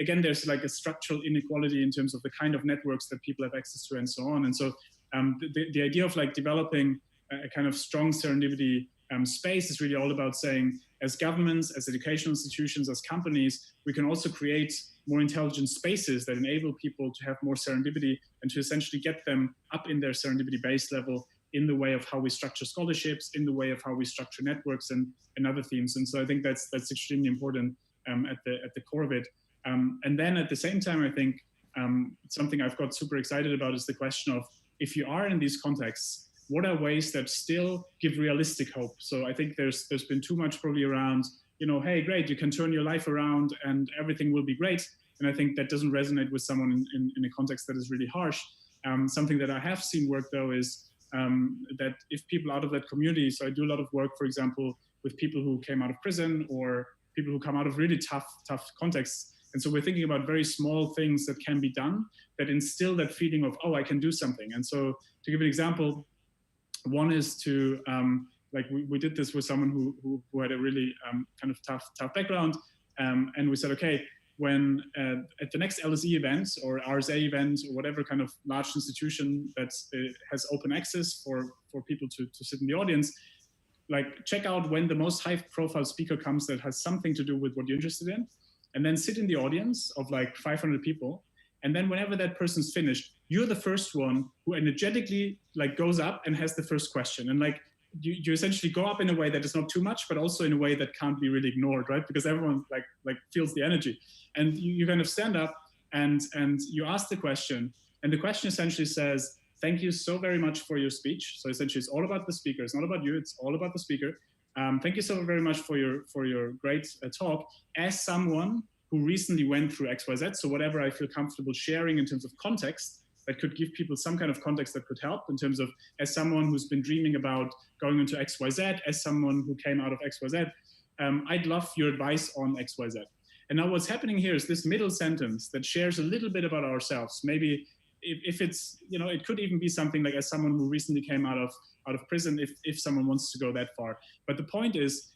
Again, there's like a structural inequality in terms of the kind of networks that people have access to and so on. And so the idea of developing a kind of strong serendipity space is really all about saying, as governments, as educational institutions, as companies, we can also create more intelligent spaces that enable people to have more serendipity and to essentially get them up in their serendipity base level in the way of how we structure scholarships, in the way of how we structure networks and other themes. And so I think that's extremely important at the core of it. And then at the same time, I think something I've got super excited about is the question of, if you are in these contexts, what are ways that still give realistic hope? So I think there's been too much probably around, hey, great, you can turn your life around and everything will be great. And I think that doesn't resonate with someone in a context that is really harsh. Something that I have seen work, though, is that if people out of that community, so I do a lot of work, for example, with people who came out of prison or people who come out of really tough contexts. And so we're thinking about very small things that can be done that instill that feeling of, oh, I can do something. And so to give an example, one is to, we did this with someone who had a really kind of tough background. And we said, okay, when at the next LSE event or RSA event or whatever kind of large institution that has open access for people to sit in the audience, check out when the most high profile speaker comes that has something to do with what you're interested in, and then sit in the audience of 500 people. And then whenever that person's finished, you're the first one who energetically goes up and has the first question. And you essentially go up in a way that is not too much, but also in a way that can't be really ignored, right? Because everyone feels the energy. And you kind of stand up and you ask the question. And the question essentially says, thank you so very much for your speech. So essentially it's all about the speaker. It's not about you, it's all about the speaker. Thank you so very much for your great talk. As someone who recently went through XYZ, so whatever I feel comfortable sharing in terms of context, that could give people some kind of context that could help in terms of, as someone who's been dreaming about going into XYZ, as someone who came out of XYZ, I'd love your advice on XYZ. And now what's happening here is this middle sentence that shares a little bit about ourselves. Maybe if it's, it could even be something like, as someone who recently came out of prison, if someone wants to go that far. But the point is,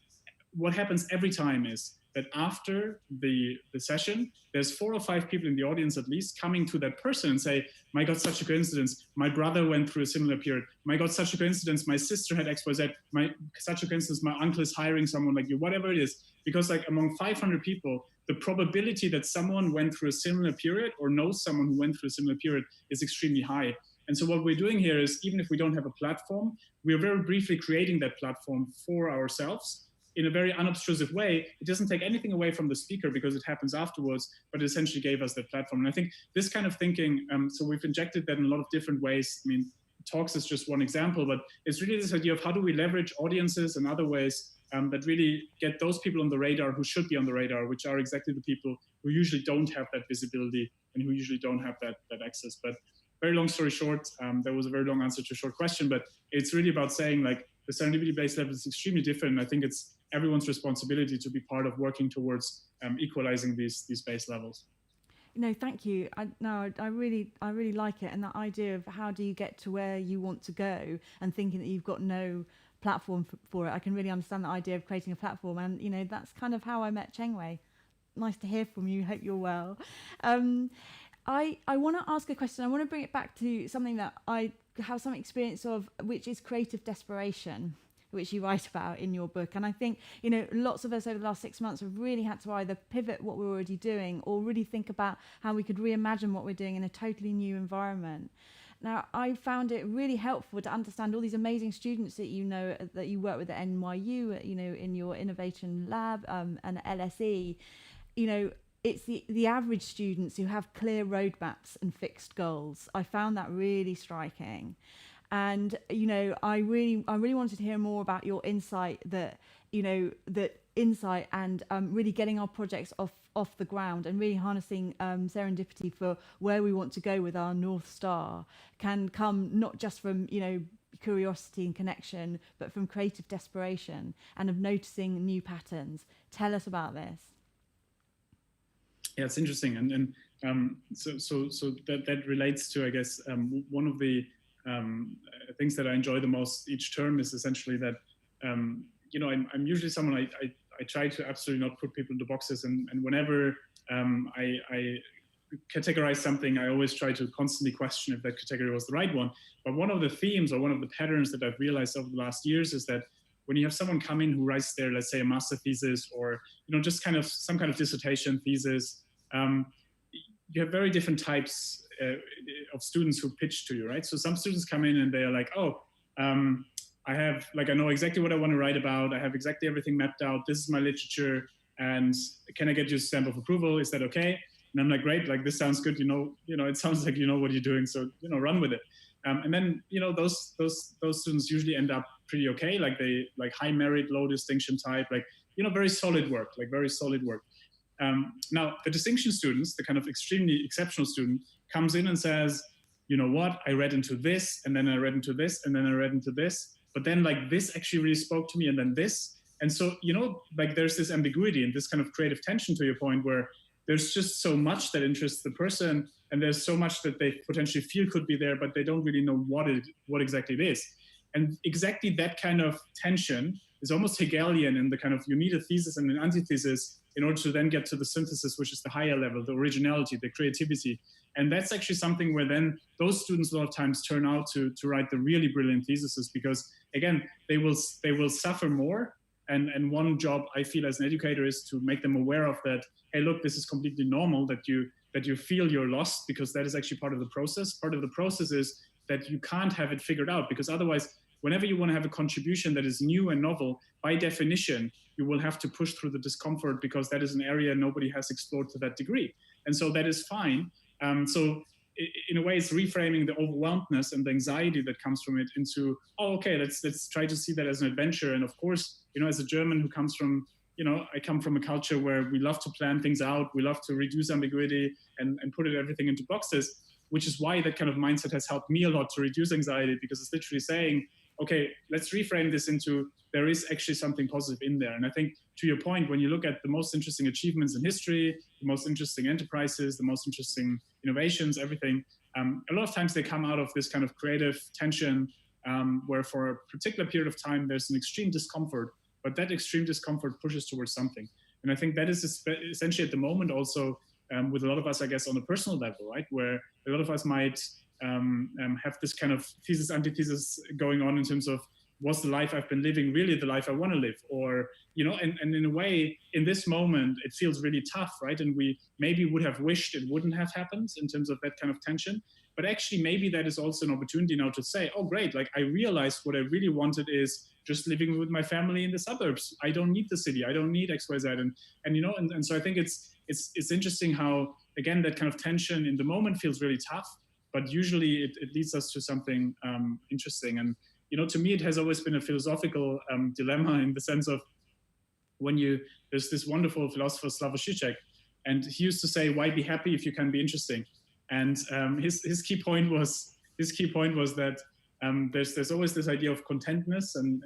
what happens every time is that after the session, there's 4 or 5 people in the audience at least coming to that person and say, my God, such a coincidence. My brother went through a similar period. My God, such a coincidence. My sister had XYZ. Such a coincidence. My uncle is hiring someone like you, whatever it is. Because like among 500 people, the probability that someone went through a similar period or knows someone who went through a similar period is extremely high. And so what we're doing here is, even if we don't have a platform, we're very briefly creating that platform for ourselves in a very unobtrusive way. It doesn't take anything away from the speaker because it happens afterwards, but it essentially gave us that platform. And I think this kind of thinking, so we've injected that in a lot of different ways. I mean, talks is just one example, but it's really this idea of how do we leverage audiences and other ways that really get those people on the radar who should be on the radar, which are exactly the people who usually don't have that visibility and who usually don't have that access. But very long story short, that was a very long answer to a short question, but it's really about saying like the serendipity-based level is extremely different. I think it's everyone's responsibility to be part of working towards equalizing these base levels. No, thank you. I really like it, and that idea of how do you get to where you want to go, and thinking that you've got no platform for it. I can really understand the idea of creating a platform, and you know that's kind of how I met Cheng Wei. Nice to hear from you. Hope you're well. I want to ask a question. I want to bring it back to something that I have some experience of, which is creative desperation, which you write about in your book. And I think, you know, lots of us over the last 6 months have really had to either pivot what we're already doing or really think about how we could reimagine what we're doing in a totally new environment. Now, I found it really helpful to understand all these amazing students that you know, that you work with at NYU, you know, in your innovation lab and LSE. You know, it's the average students who have clear roadmaps and fixed goals. I found that really striking. And, you know, I really wanted to hear more about your insight that, you know, that insight and really getting our projects off the ground and really harnessing serendipity for where we want to go with our North Star can come not just from, you know, curiosity and connection, but from creative desperation and of noticing new patterns. Tell us about this. Yeah, it's interesting. And so that relates to, I guess, one of the things that I enjoy the most each term is essentially that, you know, I'm usually someone I try to absolutely not put people into boxes, and whenever I categorize something, I always try to constantly question if that category was the right one. But one of the themes or one of the patterns that I've realized over the last years is that when you have someone come in who writes their, let's say, a master thesis or, you know, just kind of some kind of dissertation thesis, you have very different types of students who pitch to you, right? So some students come in and they are like, oh, I know exactly what I want to write about. I have exactly everything mapped out. This is my literature. And can I get you a stamp of approval? Is that okay? And I'm like, great, like this sounds good. You know, it sounds like you know what you're doing. So, you know, run with it. And then, you know, those students usually end up pretty okay. Like they like high merit, low distinction type, like, you know, very solid work. Now, the distinction students, the kind of extremely exceptional student, comes in and says, you know what, I read into this, and then I read into this, and then I read into this, but then like this actually really spoke to me, and then this. And so, you know, like there's this ambiguity and this kind of creative tension to your point where there's just so much that interests the person, and there's so much that they potentially feel could be there, but they don't really know what exactly it is. And exactly that kind of tension is almost Hegelian in the kind of, you need a thesis and an antithesis in order to then get to the synthesis, which is the higher level, the originality, the creativity. And that's actually something where then those students a lot of times turn out to write the really brilliant theses, because again, they will suffer more. And one job I feel as an educator is to make them aware of that. Hey, look, this is completely normal that you feel you're lost, because that is actually part of the process. Part of the process is that you can't have it figured out, because otherwise, whenever you want to have a contribution that is new and novel, by definition, you will have to push through the discomfort, because that is an area nobody has explored to that degree. And so that is fine. So in a way, it's reframing the overwhelmedness and the anxiety that comes from it into, oh, okay, let's try to see that as an adventure. And of course, you know, as a German who comes from, you know, I come from a culture where we love to plan things out, we love to reduce ambiguity and put everything into boxes, which is why that kind of mindset has helped me a lot to reduce anxiety, because it's literally saying, okay, let's reframe this into, there is actually something positive in there. And I think to your point, when you look at the most interesting achievements in history, the most interesting enterprises, the most interesting innovations, everything, a lot of times they come out of this kind of creative tension where for a particular period of time, there's an extreme discomfort, but that extreme discomfort pushes towards something. And I think that is essentially at the moment also with a lot of us, I guess, on a personal level, right? Where a lot of us might have this kind of thesis, antithesis going on in terms of, was the life I've been living really the life I want to live? Or, and in a way, in this moment, it feels really tough, right? And we maybe would have wished it wouldn't have happened in terms of that kind of tension. But actually, maybe that is also an opportunity now to say, oh, great, like I realized what I really wanted is just living with my family in the suburbs. I don't need the city. I don't need XYZ. And so I think it's interesting how, again, that kind of tension in the moment feels really tough, but usually it leads us to something interesting. And, to me, it has always been a philosophical dilemma in the sense of there's this wonderful philosopher, Slavoj Žižek, and he used to say, why be happy if you can be interesting? And his key point was that there's always this idea of contentness and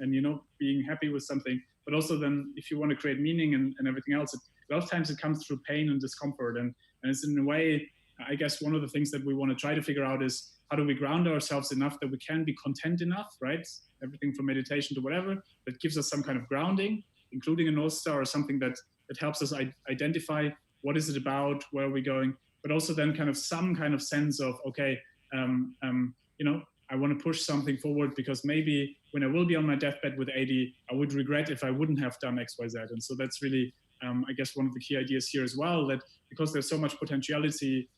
being happy with something, but also then if you want to create meaning and everything else, a lot of times it comes through pain and discomfort. And it's in a way, I guess one of the things that we want to try to figure out is how do we ground ourselves enough that we can be content enough, right? Everything from meditation to whatever, that gives us some kind of grounding, including a North Star or something that helps us identify what is it about, where are we going, but also then kind of some kind of sense of, okay, I want to push something forward because maybe when I will be on my deathbed with 80, I would regret if I wouldn't have done X, Y, Z. And so that's really, I guess, one of the key ideas here as well, that because there's so much potentiality,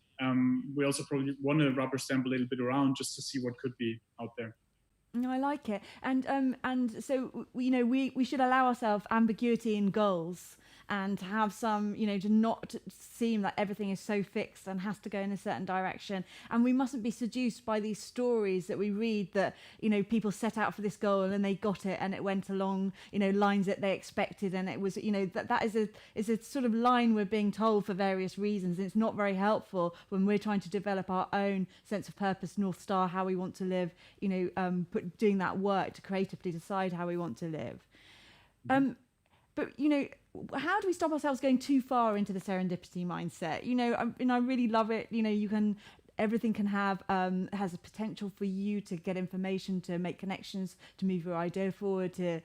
we also probably want to rubber stamp a little bit around just to see what could be out there. No, I like it. And so, we should allow ourselves ambiguity in goals and to have some, to not seem like everything is so fixed and has to go in a certain direction. And we mustn't be seduced by these stories that we read that, people set out for this goal and they got it and it went along, lines that they expected. And it was, that is a sort of line we're being told for various reasons. And it's not very helpful when we're trying to develop our own sense of purpose, North Star, how we want to live, doing that work to creatively decide how we want to live. But, how do we stop ourselves going too far into the serendipity mindset? I really love it. Everything can have, has a potential for you to get information, to make connections, to move your idea forward, to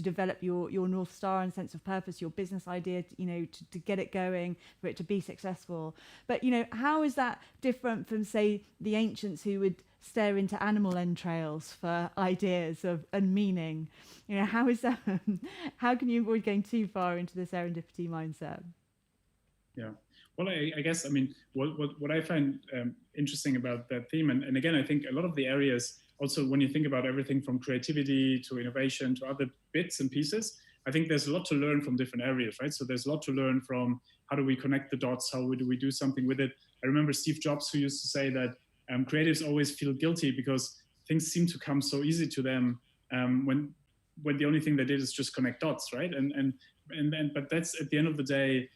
develop your North Star and sense of purpose, your business idea, to get it going, for it to be successful. But, how is that different from, say, the ancients who would stare into animal entrails for ideas and meaning? How is that? How can you avoid going too far into the serendipity mindset? Yeah. Well, I guess, what I find interesting about that theme, and again, I think a lot of the areas, also when you think about everything from creativity to innovation to other bits and pieces, I think there's a lot to learn from different areas, right? So there's a lot to learn from how do we connect the dots, how do we do something with it. I remember Steve Jobs, who used to say that creatives always feel guilty because things seem to come so easy to them when the only thing they did is just connect dots, right? But that's at the end of the day.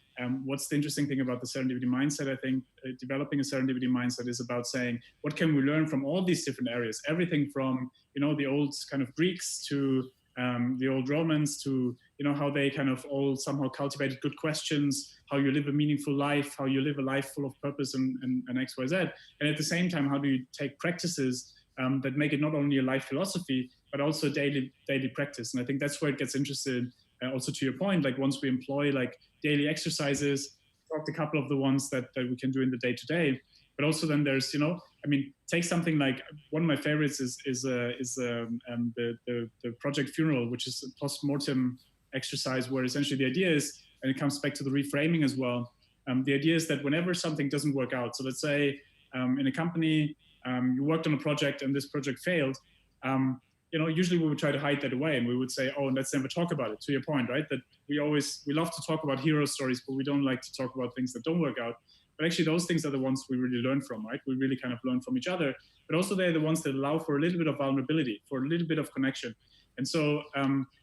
What's the interesting thing about the serendipity mindset? I think developing a serendipity mindset is about saying, what can we learn from all these different areas? Everything from, the old kind of Greeks to the old Romans to, how they kind of all somehow cultivated good questions, how you live a meaningful life, how you live a life full of purpose and X, Y, Z. And at the same time, how do you take practices that make it not only a life philosophy, but also daily practice? And I think that's where it gets interested. Also to your point, like once we employ like daily exercises, talked a couple of the ones that we can do in the day-to-day, but also then there's, take something like one of my favorites is the project funeral, which is a post-mortem exercise where essentially the idea is, and it comes back to the reframing as well. The idea is that whenever something doesn't work out, so let's say in a company, you worked on a project and this project failed, usually we would try to hide that away and we would say, oh, let's never talk about it, to your point, right? That we love to talk about hero stories, but we don't like to talk about things that don't work out. But actually those things are the ones we really learn from, right? We really kind of learn from each other, but also they're the ones that allow for a little bit of vulnerability, for a little bit of connection. And so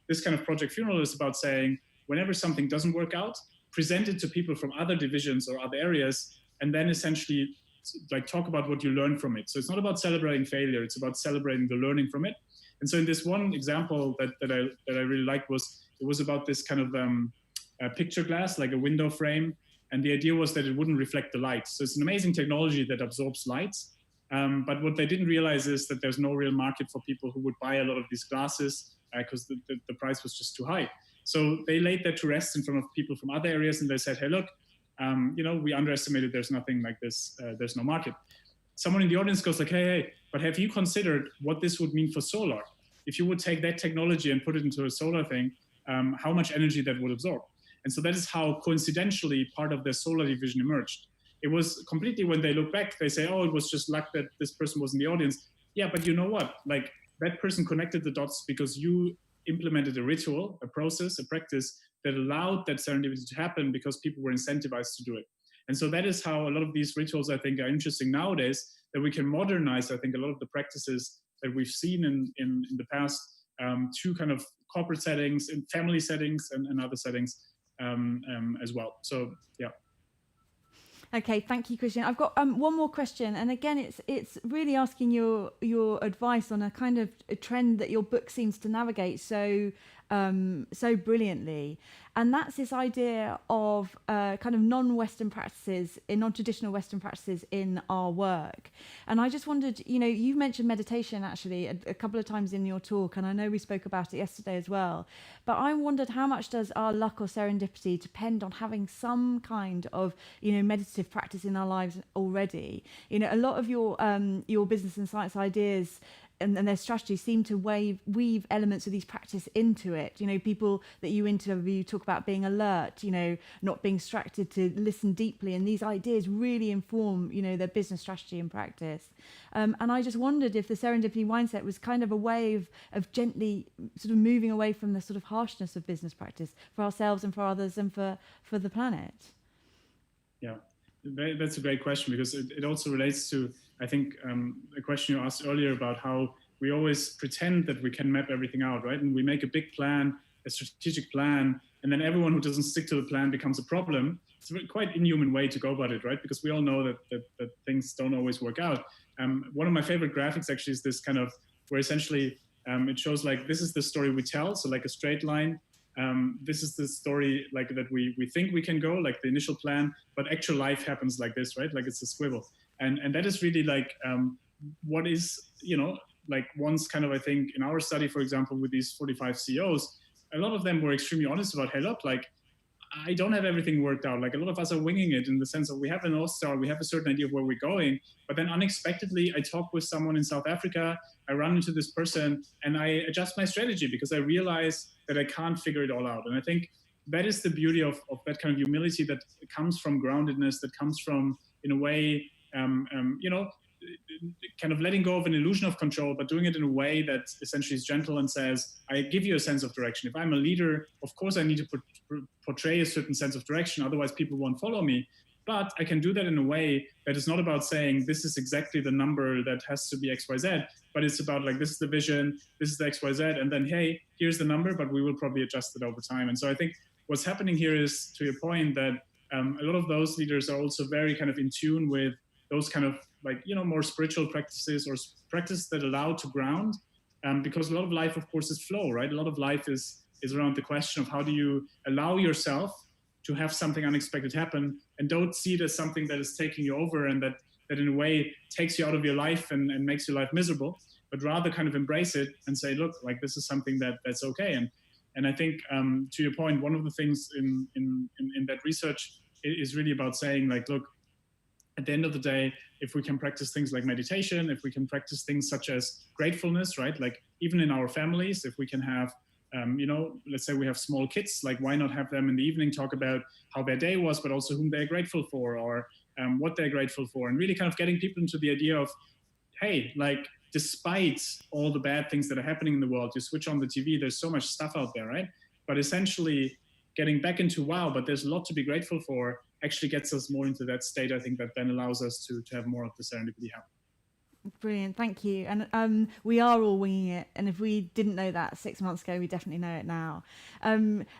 this kind of project funeral is about saying, whenever something doesn't work out, present it to people from other divisions or other areas, and then essentially like talk about what you learned from it. So it's not about celebrating failure, it's about celebrating the learning from it. And so in this one example that I really liked was about this kind of picture glass, like a window frame. And the idea was that it wouldn't reflect the light. So it's an amazing technology that absorbs light. But what they didn't realize is that there's no real market for people who would buy a lot of these glasses because the price was just too high. So they laid that to rest in front of people from other areas, and they said, hey, look, we underestimated, there's nothing like this, there's no market. Someone in the audience goes like, hey, but have you considered what this would mean for solar? If you would take that technology and put it into a solar thing, how much energy that would absorb? And so that is how coincidentally part of their solar division emerged. It was completely, when they look back, they say, oh, it was just luck that this person was in the audience. Yeah, but you know what? Like, that person connected the dots because you implemented a ritual, a process, a practice that allowed that serendipity to happen because people were incentivized to do it. And so that is how a lot of these rituals, I think, are interesting nowadays, that we can modernize, I think, a lot of the practices that we've seen in the past to kind of corporate settings, in family settings, and other settings as well. So, yeah. Okay, thank you, Christian. I've got one more question, and again, it's really asking your advice on a kind of a trend that your book seems to navigate so brilliantly, and that's this idea of kind of non-Western practices, non-traditional Western practices in our work. And I just wondered, you mentioned meditation actually a couple of times in your talk, and I know we spoke about it yesterday as well. But I wondered, how much does our luck or serendipity depend on having some kind of meditative practice in our lives already? A lot of your business and science ideas and their strategies seem to weave elements of these practice into it. People that you interview talk about being alert, not being distracted, to listen deeply, and these ideas really inform, their business strategy and practice. And I just wondered if the serendipity mindset was kind of a way of gently sort of moving away from the sort of harshness of business practice for ourselves and for others and for the planet. Yeah, that's a great question, because it also relates to, I think, a question you asked earlier about how we always pretend that we can map everything out, right? And we make a big plan, a strategic plan, and then everyone who doesn't stick to the plan becomes a problem. It's a quite inhuman way to go about it, right? Because we all know that things don't always work out. One of my favorite graphics actually is this kind of, where essentially it shows like, this is the story we tell, so like a straight line. This is the story like that we think we can go, like the initial plan, but actual life happens like this, right? Like it's a swivel. And that is really like what is, like once kind of, I think in our study, for example, with these 45 CEOs, a lot of them were extremely honest about, hey, look, like I don't have everything worked out. Like a lot of us are winging it, in the sense of we have a North Star, we have a certain idea of where we're going, but then unexpectedly I talk with someone in South Africa, I run into this person and I adjust my strategy because I realize that I can't figure it all out. And I think that is the beauty of that kind of humility that comes from groundedness, that comes from, in a way, kind of letting go of an illusion of control, but doing it in a way that essentially is gentle and says, I give you a sense of direction. If I'm a leader, of course I need to portray a certain sense of direction, otherwise people won't follow me. But I can do that in a way that is not about saying this is exactly the number that has to be XYZ, but it's about like, this is the vision, this is the XYZ, and then, hey, here's the number, but we will probably adjust it over time. And so I think what's happening here is, to your point, that a lot of those leaders are also very kind of in tune with those kind of like, more spiritual practices, or practices that allow to ground, because a lot of life, of course, is flow, right? A lot of life is around the question of how do you allow yourself to have something unexpected happen, and don't see it as something that is taking you over and that in a way takes you out of your life and makes your life miserable, but rather kind of embrace it and say, look, like this is something that's okay. And I think, to your point, one of the things in that research is really about saying, like, look, at the end of the day, if we can practice things like meditation, if we can practice things such as gratefulness, right? Like even in our families, if we can have, let's say we have small kids, like why not have them in the evening talk about how their day was, but also whom they're grateful for, or what they're grateful for, and really kind of getting people into the idea of, hey, like despite all the bad things that are happening in the world, you switch on the TV, there's so much stuff out there, right? But essentially getting back into, wow, but there's a lot to be grateful for, actually gets us more into that state, I think, that then allows us to have more of the serendipity happen. Brilliant, thank you. And we are all winging it, and if we didn't know that 6 months ago, we definitely know it now.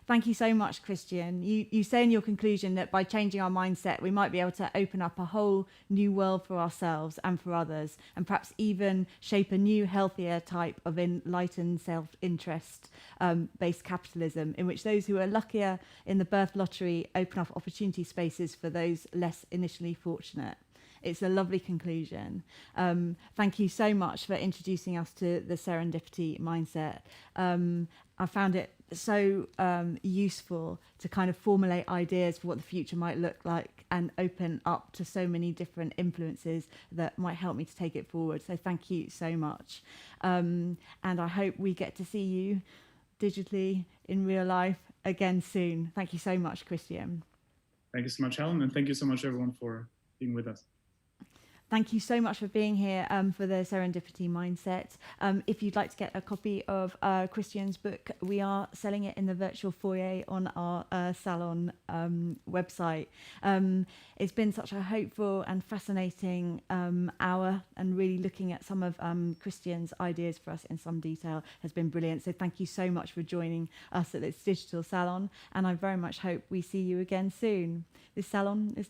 Thank you so much, Christian. You say in your conclusion that by changing our mindset, we might be able to open up a whole new world for ourselves and for others, and perhaps even shape a new, healthier type of enlightened self-interest based capitalism, in which those who are luckier in the birth lottery open up opportunity spaces for those less initially fortunate. It's a lovely conclusion. Thank you so much for introducing us to the serendipity mindset. I found it so useful to kind of formulate ideas for what the future might look like and open up to so many different influences that might help me to take it forward. So thank you so much. And I hope we get to see you digitally in real life again soon. Thank you so much, Christian. Thank you so much, Helen, and thank you so much, everyone, for being with us. Thank you so much for being here for the Serendipity Mindset. If you'd like to get a copy of Christian's book, we are selling it in the virtual foyer on our Salon website. It's been such a hopeful and fascinating hour, and really looking at some of Christian's ideas for us in some detail has been brilliant. So thank you so much for joining us at this digital salon, and I very much hope we see you again soon. This salon is now